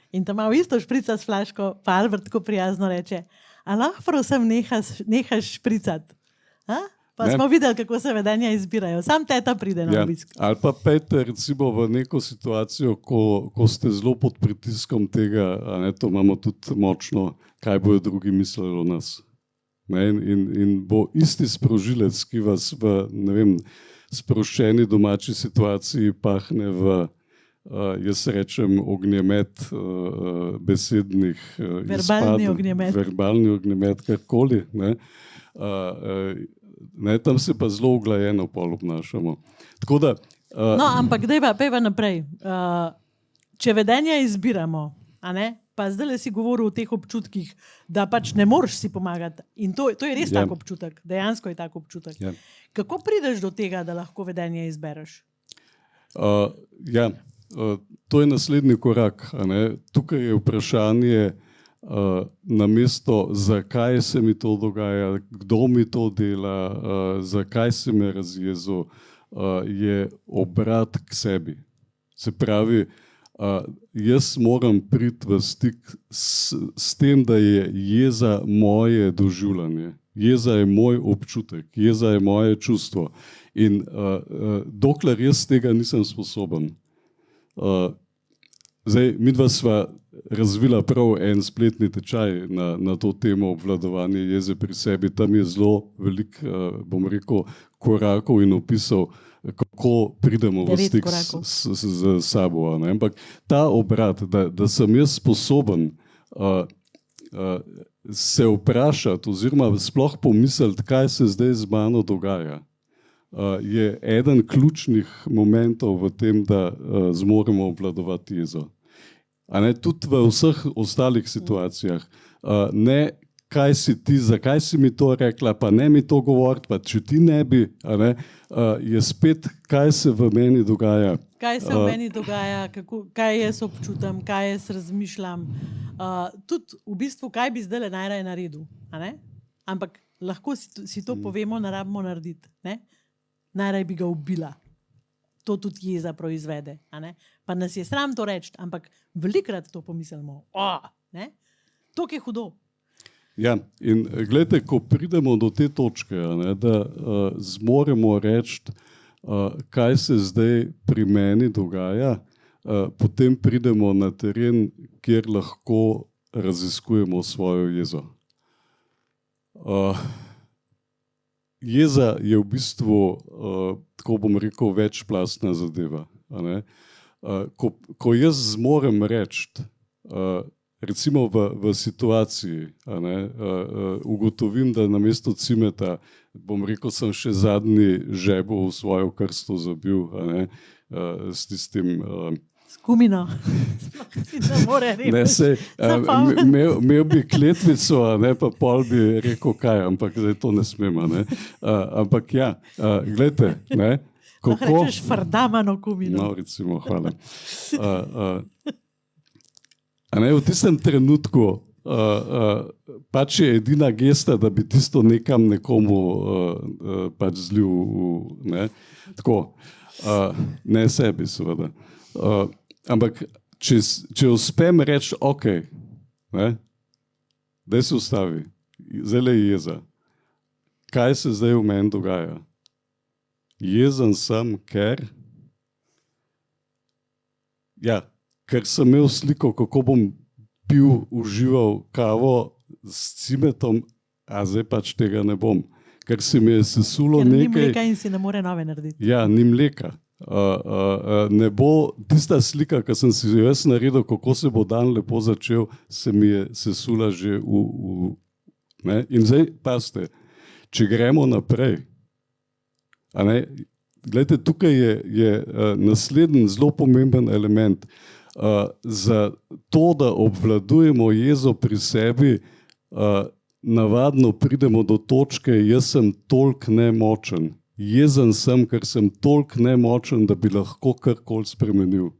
[SPEAKER 1] in tam malo isto šprica s flaško, pa Albert tako prijazno reče, a lahko prosim nehaš špricati. Pa smo videli, kako se vedenja izbirajo. Sam teta pride na obisk.
[SPEAKER 2] Ali pa pejte recimo v neko situacijo, ko ste zelo pod pritiskom tega, to imamo tudi močno, kaj bojo drugi mislili o nas. In bo isti sprožilec, ki vas v, ne vem, sproščeni domači situaciji pahne v, jaz rečem, ognjemet besednih
[SPEAKER 1] verbalni ognjemet.
[SPEAKER 2] Verbalni ognjemet, karkoli. Tam se pa zelo uglajeno pol obnašamo. Tako da...
[SPEAKER 1] No, ampak pejva naprej. Če vedenja izbiramo, pa zdaj si govoril o teh občutkih, da pač ne moreš si pomagati. In to je res tak občutek. Dejansko je tak občutek. Kako prideš do tega, da lahko vedenje izbereš?
[SPEAKER 2] To je naslednji korak. Tukaj je vprašanje namesto, zakaj se mi to dogaja, kdo mi to dela, zakaj se me razjezil, je obrat k sebi. Se pravi, jaz moram priti v stik s tem, da je jeza moje doživljanje. Jeza je moj občutek, jeza je moje čustvo. In dokler jaz tega nisem sposoben. Zdaj, midva sva razvila prav en spletni tečaj na to temo obvladovanja jeze pri sebi. Tam je zelo veliko, bom rekel, korakov in opisov, kako pridemo v stik z sabo. Ne? Ampak ta obrat, da sem jaz sposoben se vprašati oziroma sploh pomisliti, kaj se zdaj z mano dogaja, je eden ključnih momentov v tem, da zmoremo obvladovati jezo. Tudi v vseh ostalih situacijah. Ne, kaj si ti, zakaj si mi to rekla, pa ne mi to govoriti, pa če ti ne bi, je spet, kaj se v meni dogaja.
[SPEAKER 1] Kaj se v meni dogaja, kaj jaz občutam, kaj jaz razmišljam. Tudi v bistvu, kaj bi zdaj najraje naredil. Ampak lahko si to povemo, ne rabimo narediti. Najraje bi ga ubila. To tudi jeza proizvede. Pa nas je sram to reči, ampak velikrat to pomislimo. To je hudo.
[SPEAKER 2] Ja, in gledajte, ko pridemo do te točke, da zmoremo reči, kaj se zdaj pri meni dogaja, potem pridemo na teren, kjer lahko raziskujemo svojo jezo. Jeza je v bistvu, tako bom rekel, večplastna zadeva. Ko jaz zmorem reči, recimo v situaciji, ugotovim, da namesto cimeta, bom rekel, sem še zadnji žebo v svojo krsto zabil, s tistim...
[SPEAKER 1] S kumino.
[SPEAKER 2] Ne, imel bi kletvico, pa pol bi rekel kaj, ampak zdaj to ne smem. Ampak ja, gledajte, kako...
[SPEAKER 1] Lahko rečeš fardamano kumino.
[SPEAKER 2] No, recimo, hvala. V tistem trenutku pač je edina gesta, da bi tisto nekam nekomu pač zlil, tako, ne sebi seveda. Ampak če uspem reči, ok, daj se ustavi, zdaj je jeza. Kaj se zdaj v meni dogaja? Jezen sem, ker sem imel sliko, kako bom pil, užival kavo s cimetom, a zdaj pač tega ne bom. Ker se mi je sesulo nekaj...
[SPEAKER 1] Ker ni mleka in si ne more nove narediti.
[SPEAKER 2] Ja, ni mleka. Ne bo tista slika, ki sem si jo jaz naredil, kako se bo dan lepo začel, se mi je sesula že In zdaj, pazite, če gremo naprej, gledajte, tukaj je naslednji zelo pomemben element. Za to, da obvladujemo jezo pri sebi, navadno pridemo do točke, jaz sem toliko nemočen. Jezen sem, ker sem toliko nemočen, da bi lahko karkoli spremenil.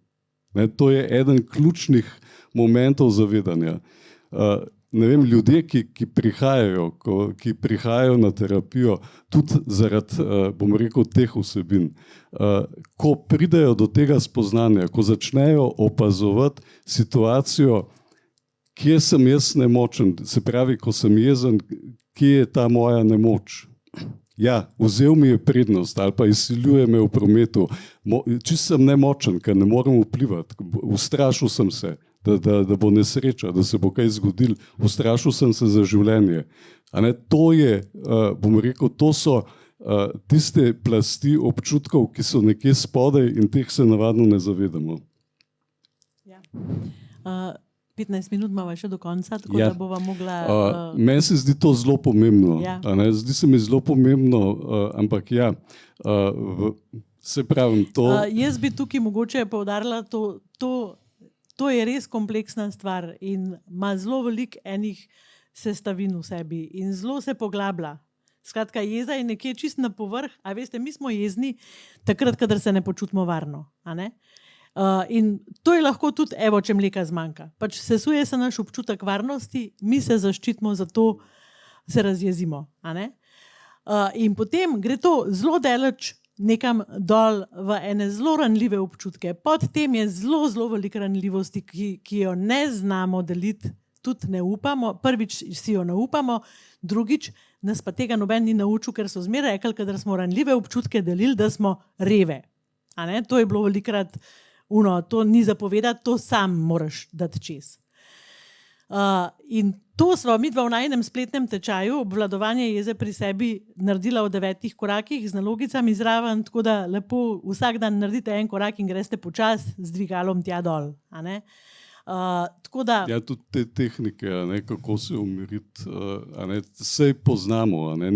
[SPEAKER 2] To je eden ključnih momentov zavedanja. Ne vem, ljudje, ki prihajajo na terapijo, tudi zaradi, bom rekel, teh vsebin, ko pridejo do tega spoznanja, ko začnejo opazovati situacijo, kje sem jaz nemočen, se pravi, ko sem jezen, kje je ta moja nemoč. Ja, vzel mi je prednost ali pa izsiljuje me v prometu. Čisto sem nemočen, ker ne morem vplivati. Ustrašil sem se, da bo nesreča, da se bo kaj zgodil. Ustrašil sem se za življenje. To je, bom rekel, to so tiste plasti občutkov, ki so nekje spodaj in teh se navadno ne zavedamo.
[SPEAKER 1] Ja. 15 minut imamo še do konca, tako da bova mogla...
[SPEAKER 2] Meni se zdi to zelo pomembno. Zdi se mi zelo pomembno, ampak ja, se pravim to...
[SPEAKER 1] Jaz bi tukaj mogoče poudarila, to je res kompleksna stvar in ima zelo veliko enih sestavin v sebi in zelo se poglablja. Skratka, jeza je nekje čist na povrh, a veste, mi smo jezni takrat, kadar se ne počutimo varno, in to je lahko tudi, evo, če mleka zmanjka. Pač sesuje se naš občutek varnosti, mi se zaščitimo, zato se razjezimo. In potem gre to zelo daleč nekam dol v ene zelo ranljive občutke. Pod tem je zelo, zelo veliko ranljivosti, ki jo ne znamo deliti, tudi ne upamo. Prvič si jo ne upamo, drugič nas pa tega noben ni naučil, ker so zmeraj rekli, kadar smo ranljive občutke delili, da smo reve. To je bilo velikrat to ni zapovedati, to sam moraš dati čez. In to sva midva v najinem spletnem tečaju, obvladovanje jeze pri sebi, naredila v 9 korakih z nalogicami zraven, tako da lepo vsak dan naredite en korak in greste počas z dvigalom tja dol. A ne? Tako da,
[SPEAKER 2] Ja, tudi te tehnike, a ne, kako se umiriti, sej poznamo, a ne,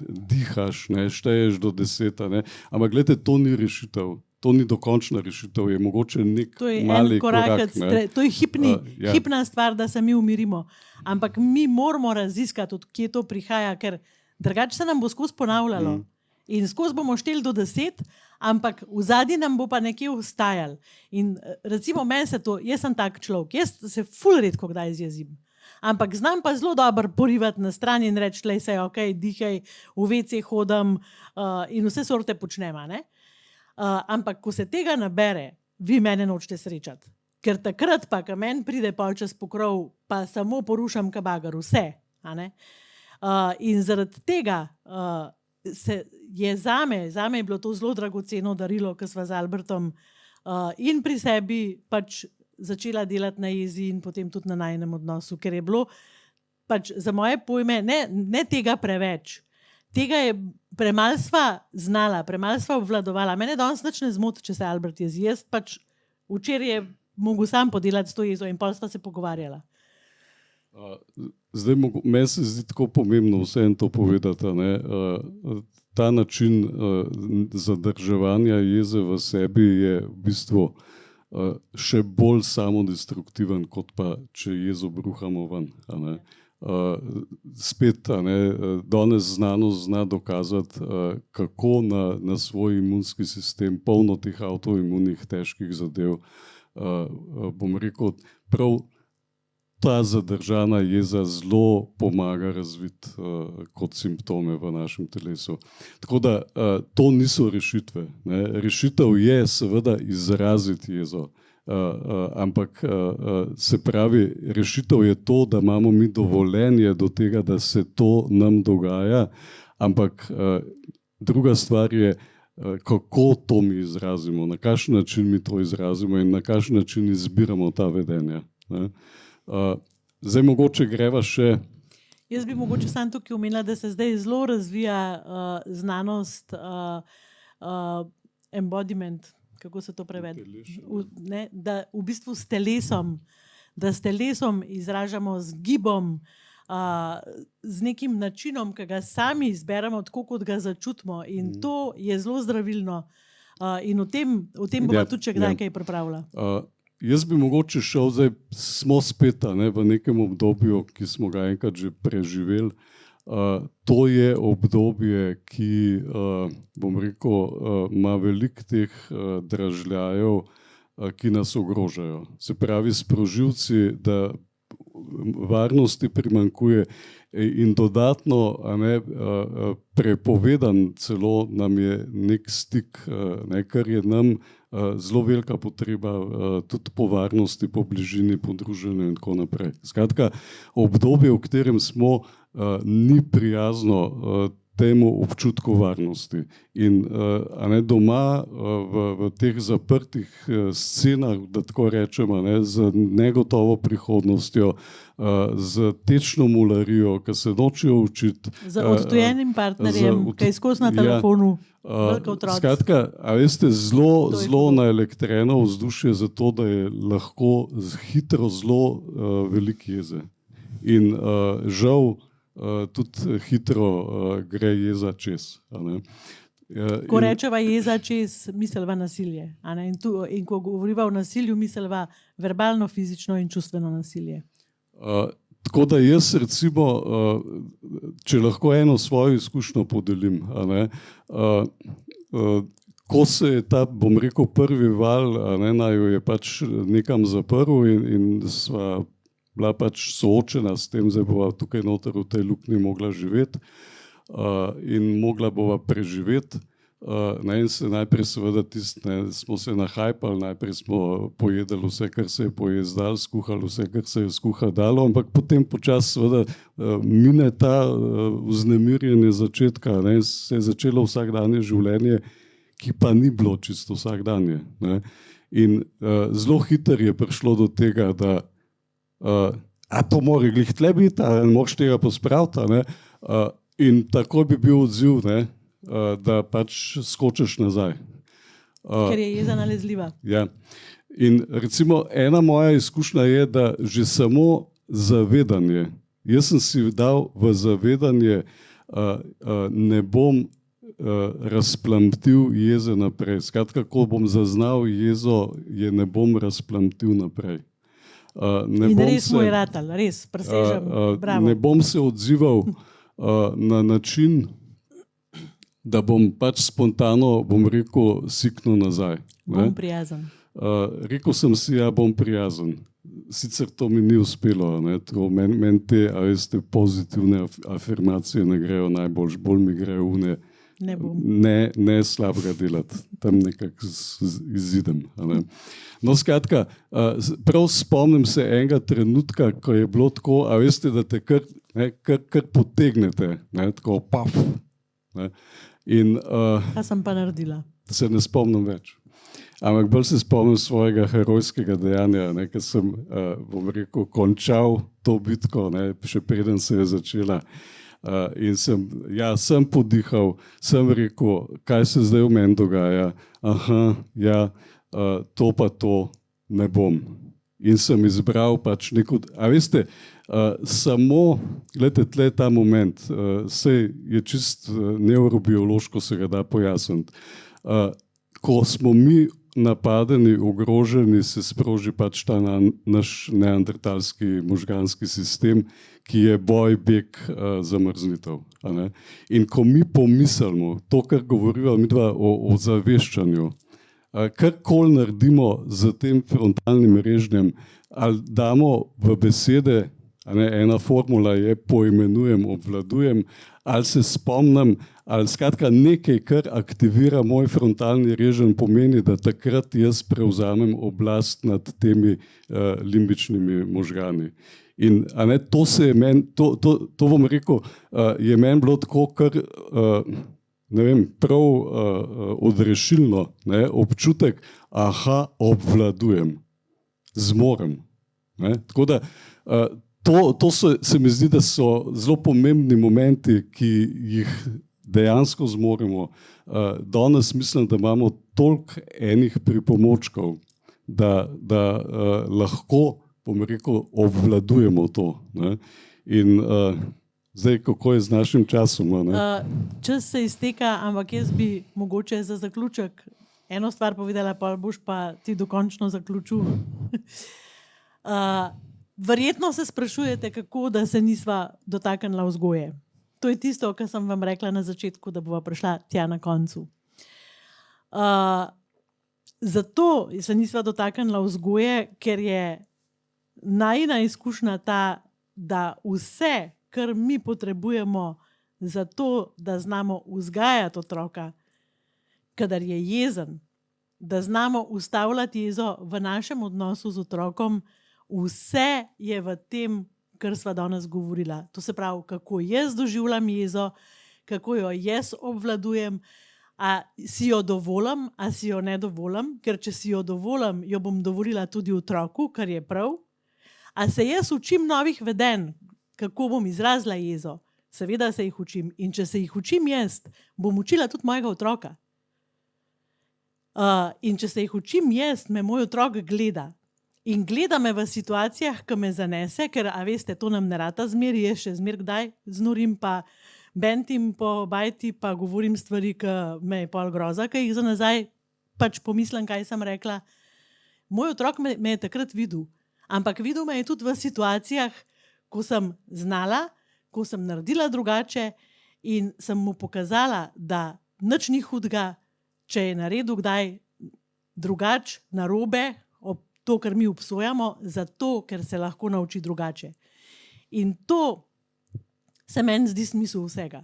[SPEAKER 2] dihaš, ne, šteješ do 10, a ne, ampak gledajte, to ni rešitev. To ni dokončna rešitev, je mogoče nek mali korak.
[SPEAKER 1] To je hipna stvar, da se mi umirimo. Ampak mi moramo raziskati, od kje to prihaja, ker drugače se nam bo skozi ponavljalo. In skozi bomo šteli do 10, ampak v zadnji nam bo pa nekje ustajal. In recimo meni se to, jaz sem tak človek, jaz se ful redko kdaj zjezim. Ampak znam pa zelo dobro porivati na stran in reči, lej se, ok, dihaj, v WC hodam in vse sorte počnema, ne? Ampak, ko se tega nabere, vi mene nočete srečati. Ker takrat pa, ko meni pride pol čez pokrov, pa samo porušam kabagar, vse. A ne? In zaradi tega je zame je bilo to zelo dragoceno darilo, ko sva z Albertom in pri sebi pač začela delati na jezi in potem tudi na najinem odnosu, ker je bilo pač za moje pojme ne tega preveč. Tega je premalo sva znala, premalo sva obvladovala. Mene danes nič ne zmoti, če se Albert jezi. Jaz pač včeraj je mogel sam podelati s to jezo in pol sta se pogovarjala.
[SPEAKER 2] Zdaj, meni se zdi tako pomembno vseeno to povedati. Ne? Ta način zadrževanja jeze v sebi je v bistvu še bolj samodestruktiven, kot pa če jezo bruhamo ven. A ne? Spet, danes znanost zna dokazati, kako na svoj imunski sistem, polno teh avtoimunih težkih zadev, bom rekel, prav ta zadržana jeza zelo pomaga razviti kot simptome v našem telesu. Tako da to niso rešitve. Ne? Rešitev je seveda izraziti jezo. Ampak se pravi, rešitev je to, da imamo mi dovoljenje do tega, da se to nam dogaja, ampak druga stvar je, kako to mi izrazimo, na kakšen način mi to izrazimo in na kakšen način izbiramo ta vedenja. Ne? Zdaj mogoče greva še.
[SPEAKER 1] Jaz bi mogoče sam tukaj omenila, da se zdaj zelo razvija znanost embodiment, kako se to prevede, da v bistvu s telesom izražamo, z gibom, z nekim načinom, ki ga sami izberemo, tako kot ga začutimo, in to je zelo zdravilno. In o tem bova tudi če kdaj kaj pripravila.
[SPEAKER 2] Jaz bi mogoče šel, zdaj smo spet v nekem obdobju, ki smo ga enkrat že preživeli. To je obdobje, ki, bom rekel, ima veliko teh dražljajev, ki nas ogrožajo. Se pravi, sprožilci, da varnosti primanjkuje in dodatno prepovedan celo nam je nek stik, kar je nam zelo velika potreba tudi po varnosti, po bližini, po druženju in tako naprej. Skratka, obdobje, v katerem smo, ni prijazno temu občutku varnosti. In doma v teh zaprtih scenah, da tako rečemo, z negotovo prihodnostjo, z tečno mularijo, ki se nočejo učiti.
[SPEAKER 1] Z odtujenim partnerjem, ki je skozi na telefonu.
[SPEAKER 2] Skratka, a veste, zelo naelektreno vzdušje za to, da je lahko hitro zelo velik jeze. In žal tudi hitro gre jeza čez.
[SPEAKER 1] Ko rečeva jeza čez, misliva nasilje. In ko govoriva o nasilju, misliva verbalno, fizično in čustveno nasilje.
[SPEAKER 2] Tako da jaz recimo, če lahko eno svojo izkušnjo podelim, ko se je ta, bom rekel, prvi val, naju je pač nekam zaprl in sva bila pač soočena s tem, zdaj bova tukaj noter v tej luknji mogla živeti in mogla bova preživeti. In se najprej seveda smo se nahajpali, najprej smo pojedali vse, kar se je pojesti dalo, skuhali vse, kar se je skuhati dalo, ampak potem počasi seveda mine ta vznemirjenje začetka, se je začelo vsakdanje življenje, ki pa ni bilo čisto vsakdanje. In zelo hitro je prišlo do tega, da a to mora glih tle biti, a ne moraš tega pospraviti, a ne. In takoj bi bil odziv, ne, da pač skočiš nazaj.
[SPEAKER 1] Ker je jeza nalezljiva.
[SPEAKER 2] Ja. In recimo ena moja izkušnja je, da že samo zavedanje, jaz sem si dal v zavedanje, ne bom razplamtil jeze naprej. Skratka, ko bom zaznal jezo, je ne bom razplamtil naprej.
[SPEAKER 1] In res mu je ratal, res, presežem, bravo.
[SPEAKER 2] Ne bom se odzival na način, da bom pač spontano, bom rekel, siknil nazaj.
[SPEAKER 1] Bom prijazen.
[SPEAKER 2] Rekel sem si, ja, bom prijazen. Sicer to mi ni uspelo, meni te, a veste, pozitivne afirmacije ne grejo najbolj, bolj mi grejo une, ne slabega delati, tam nekako izidem. No, skratka, prav spomnim se enega trenutka, ko je bilo tako, a veste, da te kar potegnete, tako paf. In
[SPEAKER 1] kaj sem pa naredila?
[SPEAKER 2] Se ne spomnim več. Ampak bolj se spomnim svojega herojskega dejanja, ker sem, bom rekel, končal to bitko, še preden se je začela. In sem podihal, sem rekel, kaj se zdaj v meni dogaja. Aha, ja, to pa to ne bom. In sem izbral pač neko, a veste, samo, gledajte, tle ta moment, sej je čist nevrobiološko se ga da pojasniti. Ko smo mi napadeni, ogroženi, se sproži pač ta naš neandertalski možganski sistem, ki je boj, beg, zamrznitev. In ko mi pomislimo, to, kar govoriva midva o zaveščanju, karkoli naredimo z tem frontalnim režnjem, ali damo v besede, ena formula je poimenujem, obvladujem, ali se spomnim, ali skratka nekaj, kar aktivira moj frontalni režen, pomeni, da takrat jaz prevzamem oblast nad temi limbičnimi možgani. In to se je meni, to bom rekel, je meni bilo tako kar, ne vem, prav odrešilno, občutek, aha, obvladujem, zmorem. Tako da to se mi zdi, da so zelo pomembni momenti, ki jih dejansko zmoremo. Danes mislim, da imamo toliko enih pripomočkov, da lahko, bom rekel, obvladujemo to. In zdaj, kako je z našim časom?
[SPEAKER 1] Čas se izteka, ampak jaz bi mogoče za zaključek eno stvar povedala, pa boš pa ti dokončno zaključil. Verjetno se sprašujete, kako da se nisva dotaknila vzgoje. To je tisto, kar sem vam rekla na začetku, da bova prišla tja na koncu. Zato se nisva dotaknila vzgoje, ker je najina izkušnja ta, da vse, kar mi potrebujemo za to, da znamo vzgajati otroka, kadar je jezen, da znamo ustavljati jezo v našem odnosu z otrokom, vse je v tem, kar sva danes govorila. To se pravi, kako jaz doživljam jezo, kako jo jaz obvladujem, a si jo dovolim, a si jo ne dovolim, ker če si jo dovolim, jo bom dovolila tudi otroku, kar je prav. A se jaz učim novih vedenj, kako bom izrazila jezo? Seveda se jih učim. In če se jih učim jaz, bom učila tudi mojega otroka. In če se jih učim jaz, me moj otrok gleda. In gleda me v situacijah, ki me zanese, ker, a veste, to nam ne rata zmeri, jaz še zmer kdaj znorim, pa bentim po bajti, pa govorim stvari, ki me je pol groza, ki jih za nazaj pač pomislim, kaj sem rekla. Moj otrok me je takrat videl, ampak videl me je tudi v situacijah, ko sem znala, ko sem naredila drugače in sem mu pokazala, da nič ni hudega, če je naredil kdaj drugače, narobe, to, kar mi obsojamo, zato, ker se lahko nauči drugače. In to se meni zdi smisel vsega.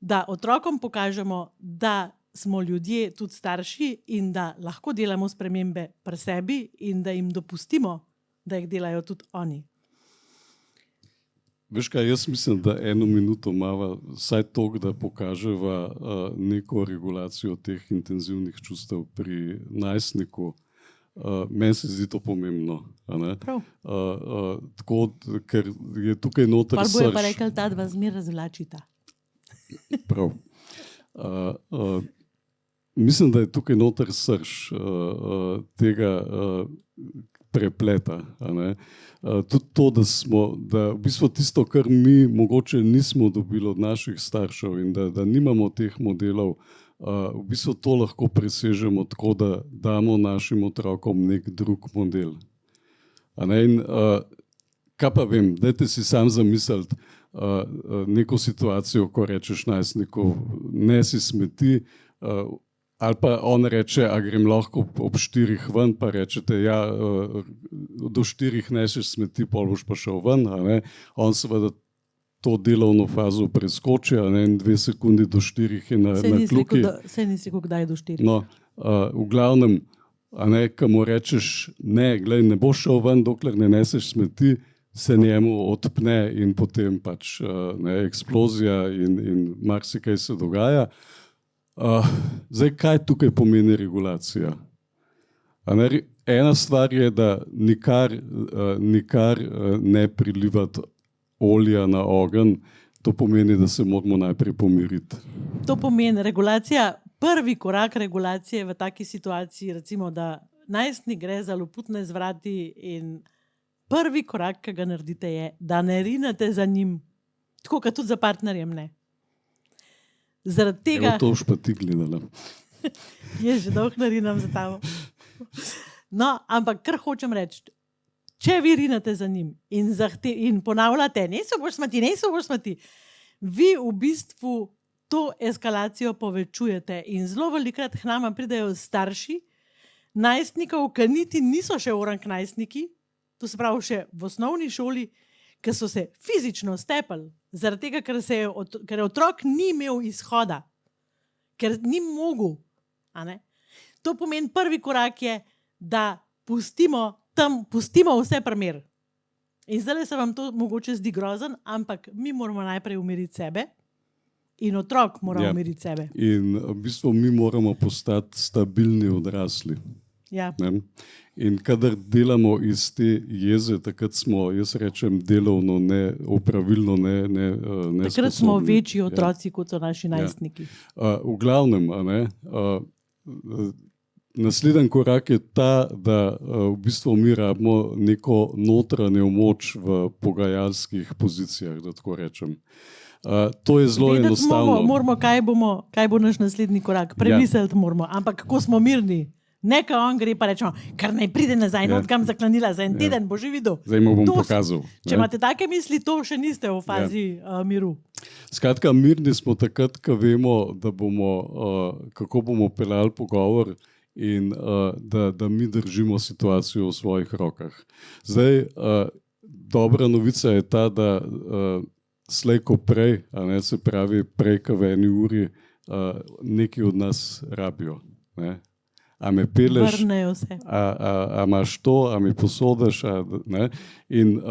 [SPEAKER 1] Da otrokom pokažemo, da smo ljudje, tudi starši, in da lahko delamo spremembe pri sebi in da jim dopustimo, da jih delajo tudi oni.
[SPEAKER 2] Veš kaj, jaz mislim, da 1 minuto imava vsaj toliko, da pokaževa neko regulacijo teh intenzivnih čustev pri najstniku. Meni se zdi to pomembno.
[SPEAKER 1] Prav.
[SPEAKER 2] Tako, ker je tukaj noter
[SPEAKER 1] Pa bojo
[SPEAKER 2] srž.
[SPEAKER 1] pa rekli, ta dva zmer razvlačita.
[SPEAKER 2] Prav. Mislim, da je tukaj noter srž tega prepleta. Tudi to, da v bistvu tisto, kar mi mogoče nismo dobili od naših staršev in da nimamo teh modelov, v bistvu to lahko presežemo tako, da damo našim otrokom nek drug model. In kaj pa vem, dajte si sam zamisliti neko situacijo, ko rečeš najstniku, nesi smeti, ali pa on reče, a grem lahko ob 4 ven, pa rečete, ja, do 4 neseš smeti, pol boš pa šel ven. On seveda to delovno fazo preskoči, in 2 sekundi do 4 je na kljuki.
[SPEAKER 1] Sej nisi rekel, kdaj je do 4.
[SPEAKER 2] No, v glavnem, ko mu rečeš, ne, glej, ne boš šel ven, dokler ne neseš smeti, se njemu odpne in potem pač eksplozija in marsikaj se dogaja. Zdaj, kaj tukaj pomeni regulacija? Ena stvar je, da nikar ne prilivati olja na ogenj, to pomeni, da se moramo najprej pomiriti.
[SPEAKER 1] To pomeni regulacija, prvi korak regulacije v taki situaciji, recimo, da najstnik gre za loputne zvrati in prvi korak, ki ga naredite, je, da ne rinete za njim, tako kot tudi za partnerjem ne. Zaradi tega...
[SPEAKER 2] Evo, to boš pa ti gledala.
[SPEAKER 1] Jaz že dolgo narinam za tamo. No, ampak kar hočem reči, če vi rinete za njim in ponavljate, ne se boš smeti, vi v bistvu to eskalacijo povečujete in zelo velikrat k nama pridejo starši najstnikov, ki niti niso še orang najstniki, to se pravi še v osnovni šoli, ki so se fizično stepali, zaradi tega, ker otrok ni imel izhoda, ker ni mogel. To pomeni, prvi korak je, da pustimo vse primer. In zdaj se vam to mogoče zdi grozen, ampak mi moramo najprej umiriti sebe in otrok mora umiriti sebe.
[SPEAKER 2] In v bistvu mi moramo postati stabilni odrasli.
[SPEAKER 1] Ja.
[SPEAKER 2] In kadar delamo iz te jeze, takrat smo, jaz rečem, delovno, opravilno nesposobni.
[SPEAKER 1] Takrat smo večji otroci, kot so naši najstniki.
[SPEAKER 2] V glavnem, naslednji korak je ta, da v bistvu mi rabimo neko notranjo moč v pogajalskih pozicijah, da tako rečem. To je zelo enostavno.
[SPEAKER 1] Moramo, kaj bo naš naslednji korak. Premisliti moramo, ampak kako smo mirni. Neka on gre pa rečemo, kar naj pride nazaj, odkam zaklanila, za en teden bo že videl.
[SPEAKER 2] Zdaj mu bom pokazal.
[SPEAKER 1] Če imate take misli, to še niste v fazi miru.
[SPEAKER 2] Skratka, mirni smo takrat, ko vemo, da kako bomo peljali pogovor in da mi držimo situacijo v svojih rokah. Zdaj, dobra novica je ta, da slej ko prej, se pravi prej ko v eni uri, neki od nas rabijo. A me peleš, a imaš to, a mi posodiš. In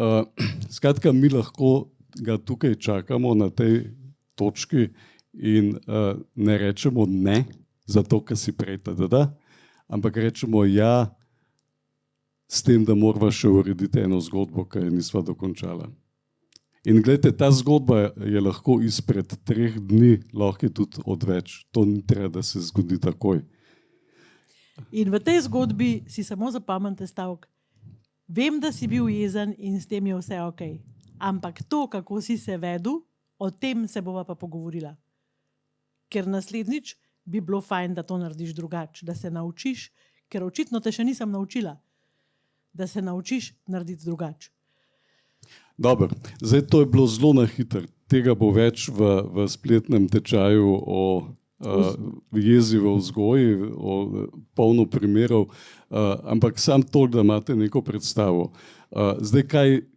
[SPEAKER 2] skratka, mi lahko ga tukaj čakamo na tej točki in ne rečemo ne, zato ker si prej tada, ampak rečemo ja, s tem, da morava še urediti eno zgodbo, ki je nisva dokončala. In gledajte, ta zgodba je lahko izpred 3 dni, lahko je tudi odveč. To ni treba, da se zgodi takoj.
[SPEAKER 1] In v tej zgodbi si samo zapomnite stavek. Vem, da si bil jezen in s tem je vse ok. Ampak to, kako si se vedel, o tem se bova pa pogovorila. Ker naslednjič bi bilo fajn, da to narediš drugače, da se naučiš, ker očitno te še nisem naučila, da se naučiš narediti drugače.
[SPEAKER 2] Dobro, zdaj to je bilo zelo na hitro. Tega bo več v spletnem tečaju o jezi v vzgoji, polno primerov, ampak sam toliko, da imate neko predstavo. Zdaj,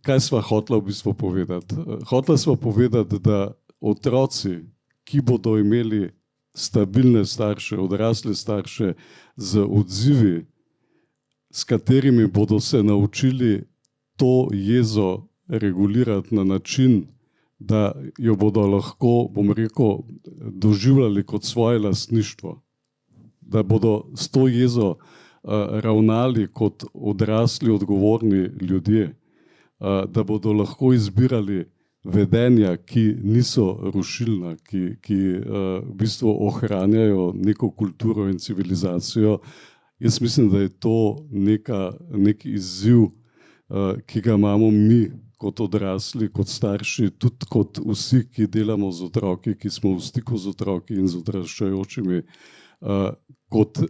[SPEAKER 2] kaj sva hotela v bistvu povedati? Hotela sva povedati, da otroci, ki bodo imeli stabilne starše, odrasle starše z odzivi, s katerimi bodo se naučili to jezo regulirati na način, da jo bodo lahko, bom rekel, doživljali kot svoje lastništvo. Da bodo s to jezo ravnali kot odrasli, odgovorni ljudje, da bodo lahko izbirali vedenja, ki niso rušilna, ki v bistvu ohranjajo neko kulturo in civilizacijo. Jaz mislim, da je to nek izziv, ki ga imamo mi kot odrasli, kot starši, tudi kot vsi, ki delamo z otroki, ki smo v stiku z otroki in z odraščajočimi, kot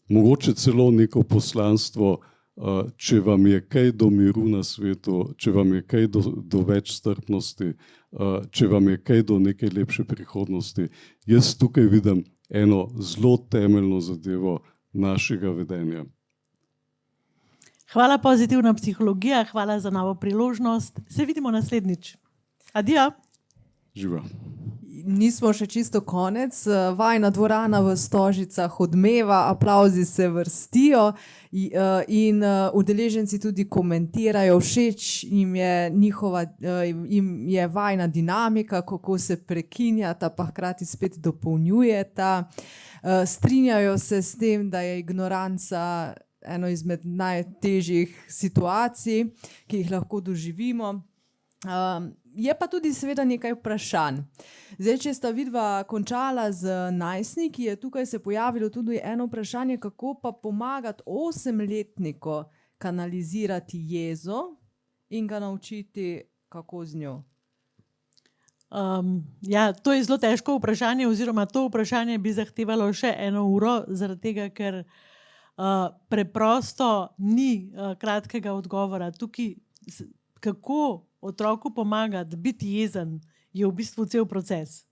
[SPEAKER 2] mogoče celo neko poslanstvo, če vam je kaj do miru na svetu, če vam je kaj do več strpnosti, če vam je kaj do neke lepše prihodnosti. Jaz tukaj vidim eno zelo temeljno zadevo našega vedenja.
[SPEAKER 1] Hvala, Pozitivna psihologija, hvala za novo priložnost. Se vidimo naslednjič. Adijo.
[SPEAKER 2] Živa.
[SPEAKER 3] Nismo še čisto konec, vajna dvorana v Stožicah odmeva, aplavzi se vrstijo in udeleženci tudi komentirajo, všeč jim je vajna dinamika, kako se prekinjata, pa hkrati spet dopolnjujeta. Strinjajo se s tem, da je ignoranca eno izmed najtežjih situacij, ki jih lahko doživimo. Je pa tudi seveda nekaj vprašanj. Zdaj, če sta vidva končala z najstniki, je tukaj se pojavilo tudi eno vprašanje, kako pa pomagati 8-letniku kanalizirati jezo in ga naučiti, kako z njo.
[SPEAKER 1] Ja, to je zelo težko vprašanje, oziroma to vprašanje bi zahtevalo še 1 uro, zaradi tega, ker preprosto ni kratkega odgovora. Tukaj, kako otroku pomagati biti jezen, je v bistvu cel proces.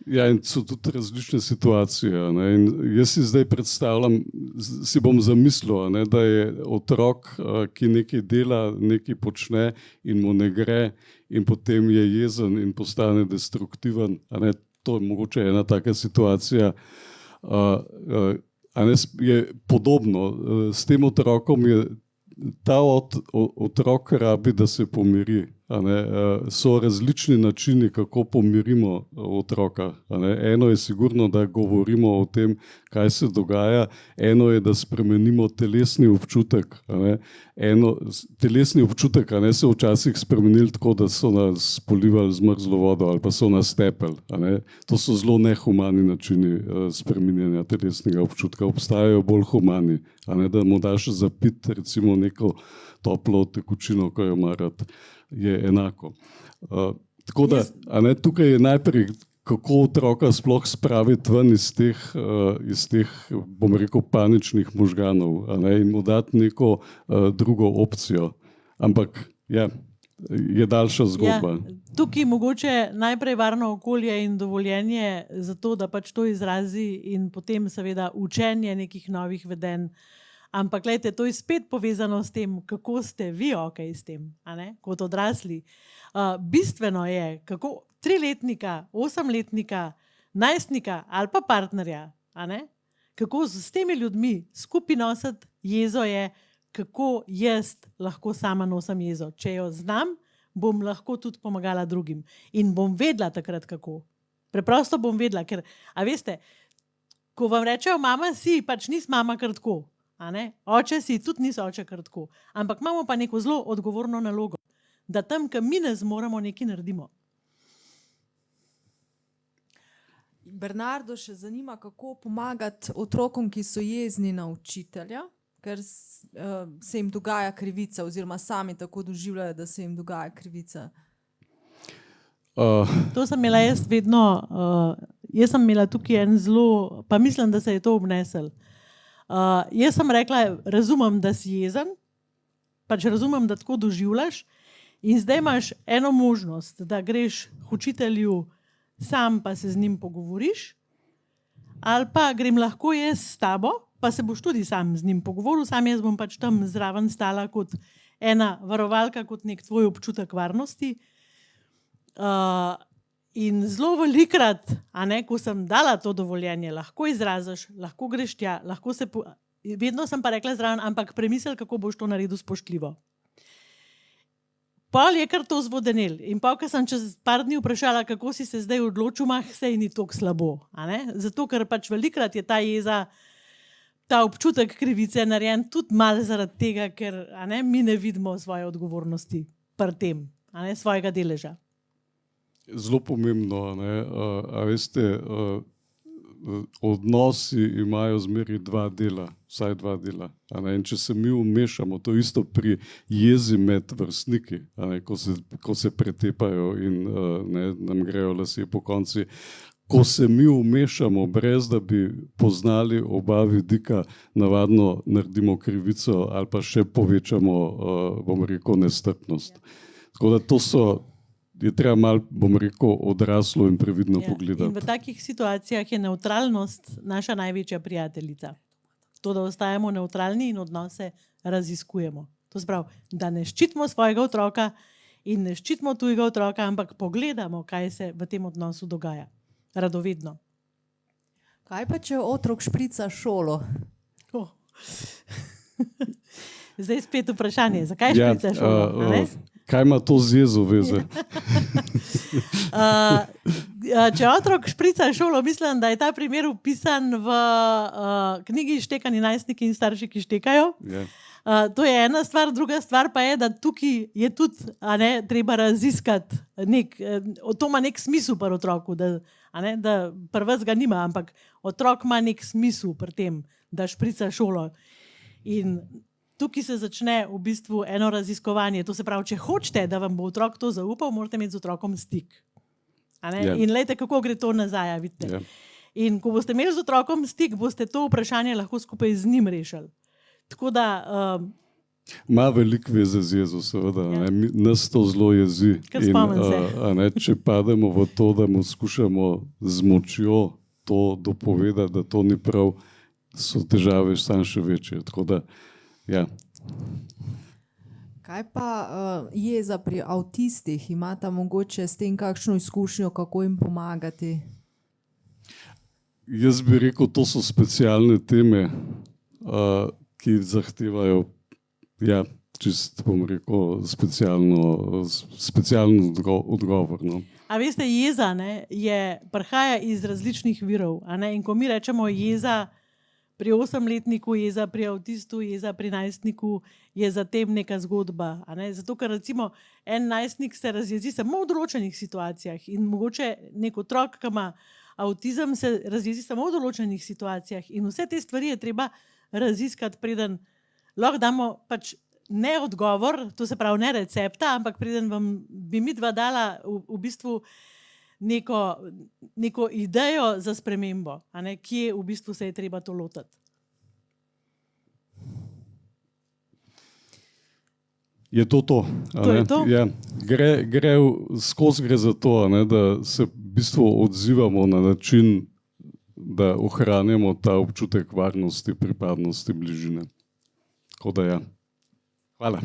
[SPEAKER 2] Ja, in so tudi različne situacije. Ne? In jaz si zdaj predstavljam, si bom zamislil, ne, da je otrok, ki nekaj dela, nekaj počne in mu ne gre, in potem je jezen in postane destruktiven. Ne? To je mogoče ena taka situacija. Je podobno. S tem otrokom je ta otrok rabi, da se pomiri. So različni načini, kako pomirimo otroka. Eno je sigurno, da govorimo o tem, kaj se dogaja. Eno je, da spremenimo telesni občutek. Telesni občutek se včasih spremenili tako, da so nas polivali z mrzlo vodo ali pa so nas tepli. To so zelo nehumani načini spreminjanja telesnega občutka. Obstajajo bolj humani. Da mu daš zapiti recimo neko toplo tekočino, ko jo marati. Je enako. Tako da tukaj je najprej, kako otroka sploh spraviti ven iz teh, bom rekel, paničnih možganov, in mu dati neko drugo opcijo. Ampak ja, je daljša zgodba.
[SPEAKER 1] Ja, tukaj mogoče najprej varno okolje in dovoljenje za to, da pač to izrazi, in potem seveda učenje nekih novih vedenj. Ampak gledajte, to je spet povezano s tem, kako ste vi okej s tem, kot odrasli. Bistveno je, kako 3-letnika, 8-letnika, najstnika ali pa partnerja, kako s temi ljudmi skupaj nositi jezo je, kako jaz lahko sama nosim jezo. Če jo znam, bom lahko tudi pomagala drugim. In bom vedela takrat kako. Preprosto bom vedela, ker, a veste, ko vam rečejo mama si, pač nisi mama kar tako. Oče si, tudi niso oče kar tako. Ampak imamo pa neko zelo odgovorno nalogo, da tam, kam mi ne zmoremo, nekaj naredimo.
[SPEAKER 3] Bernardo še zanima, kako pomagati otrokom, ki so jezni na učitelja, ker se jim dogaja krivica, oziroma sami tako doživljajo, da se jim dogaja krivica.
[SPEAKER 1] To sem imela jaz vedno, jaz sem imela tukaj en zelo, pa mislim, da se je to obnesel. Jaz sem rekla, razumem, da si jezen, pač razumem, da tako doživljaš, in zdaj imaš eno možnost, da greš k učitelju sam, pa se z njim pogovoriš, ali pa grem lahko jaz s tabo, pa se boš tudi sam z njim pogovoril, sam jaz bom pač tam zraven stala kot ena varovalka, kot nek tvoj občutek varnosti. In zelo velikrat, ko sem dala to dovoljenje, lahko izraziš, lahko greš tja, vedno sem pa rekla zraven, ampak premisli, kako boš to naredil spoštljivo. Pol je kar to zvodenel. In pol, ko sem čez par dni vprašala, kako si se zdaj odločil, sej ni toliko slabo. Zato, ker pač velikrat je ta jeza ta občutek krivice je narejen tudi malo zaradi tega, ker mi ne vidimo svoje odgovornosti pri tem, svojega deleža.
[SPEAKER 2] Zelo pomembno, a veste, odnosi imajo zmeraj vsaj dva dela. In če se mi vmešamo, to isto pri jezi med vrstniki, ko se pretepajo in nam grejo lasje po konci. Ko se mi vmešamo, brez da bi poznali oba vidika, navadno naredimo krivico ali pa še povečamo, bom rekel, nestrpnost. Tako da to je treba malo, bom rekel, odraslo in previdno pogledati.
[SPEAKER 1] In v takih situacijah je nevtralnost naša največja prijateljica. To, da ostajamo nevtralni in odnose raziskujemo. To se pravi, da ne ščitimo svojega otroka in ne ščitimo tujega otroka, ampak pogledamo, kaj se v tem odnosu dogaja. Radovedno.
[SPEAKER 3] Kaj pa, če otrok šprica šolo?
[SPEAKER 1] Oh. Zdaj spet vprašanje, zakaj šprica šolo?
[SPEAKER 2] Kaj ima to z jezo veze?
[SPEAKER 1] Če otrok šprica šolo, mislim, da je ta primer upisan v knjigi Štekani najstniki in starši, ki štekajo. To je ena stvar, druga stvar pa je, da tukaj je tudi treba raziskati, to ima nek smisel pri otroku, da pri vas ga nima, ampak otrok ima nek smisel pri tem, da šprica šolo. In tukaj se začne v bistvu eno raziskovanje. To se pravi, če hočete, da vam bo otrok to zaupal, morate imeti z otrokom stik. In lejte, kako gre to nazaj, vidite. In ko boste imeli z otrokom stik, boste to vprašanje lahko skupaj z njim rešili. Tako da...
[SPEAKER 2] Ima veliko veze z jezo, seveda. Nas to zelo jezi. Če pademo v to, da mu skušamo z močjo to dopovedati, da to ni prav, so težave samo še večje. Tako da, ja.
[SPEAKER 3] Kaj pa jeza pri avtistih? Imata mogoče s tem kakšno izkušnjo, kako jim pomagati?
[SPEAKER 2] Jaz bi rekel, to so specialne teme, ki zahtevajo, čist, bom rekel, specialno odgovor.
[SPEAKER 1] A veste, jeza prihaja iz različnih virov. In ko mi rečemo jeza pri 8-letniku, jeza pri avtistu, jeza pri najstniku, je za tem neka zgodba. Zato, ker recimo en najstnik se razjezi samo v določenih situacijah in mogoče nek otrok, ki ima avtizem, se razjezi samo v določenih situacijah in vse te stvari je treba raziskati, preden lahko damo pač ne odgovor, to se pravi ne recepta, ampak preden vam bi mi dva dala v bistvu neko idejo za spremembo, kje v bistvu se je treba to lotiti.
[SPEAKER 2] Je to?
[SPEAKER 1] To je to?
[SPEAKER 2] Ja. Skozi gre za to, da se v bistvu odzivamo na način, da ohranjamo ta občutek varnosti, pripadnosti, bližine. Tako da ja. Hvala.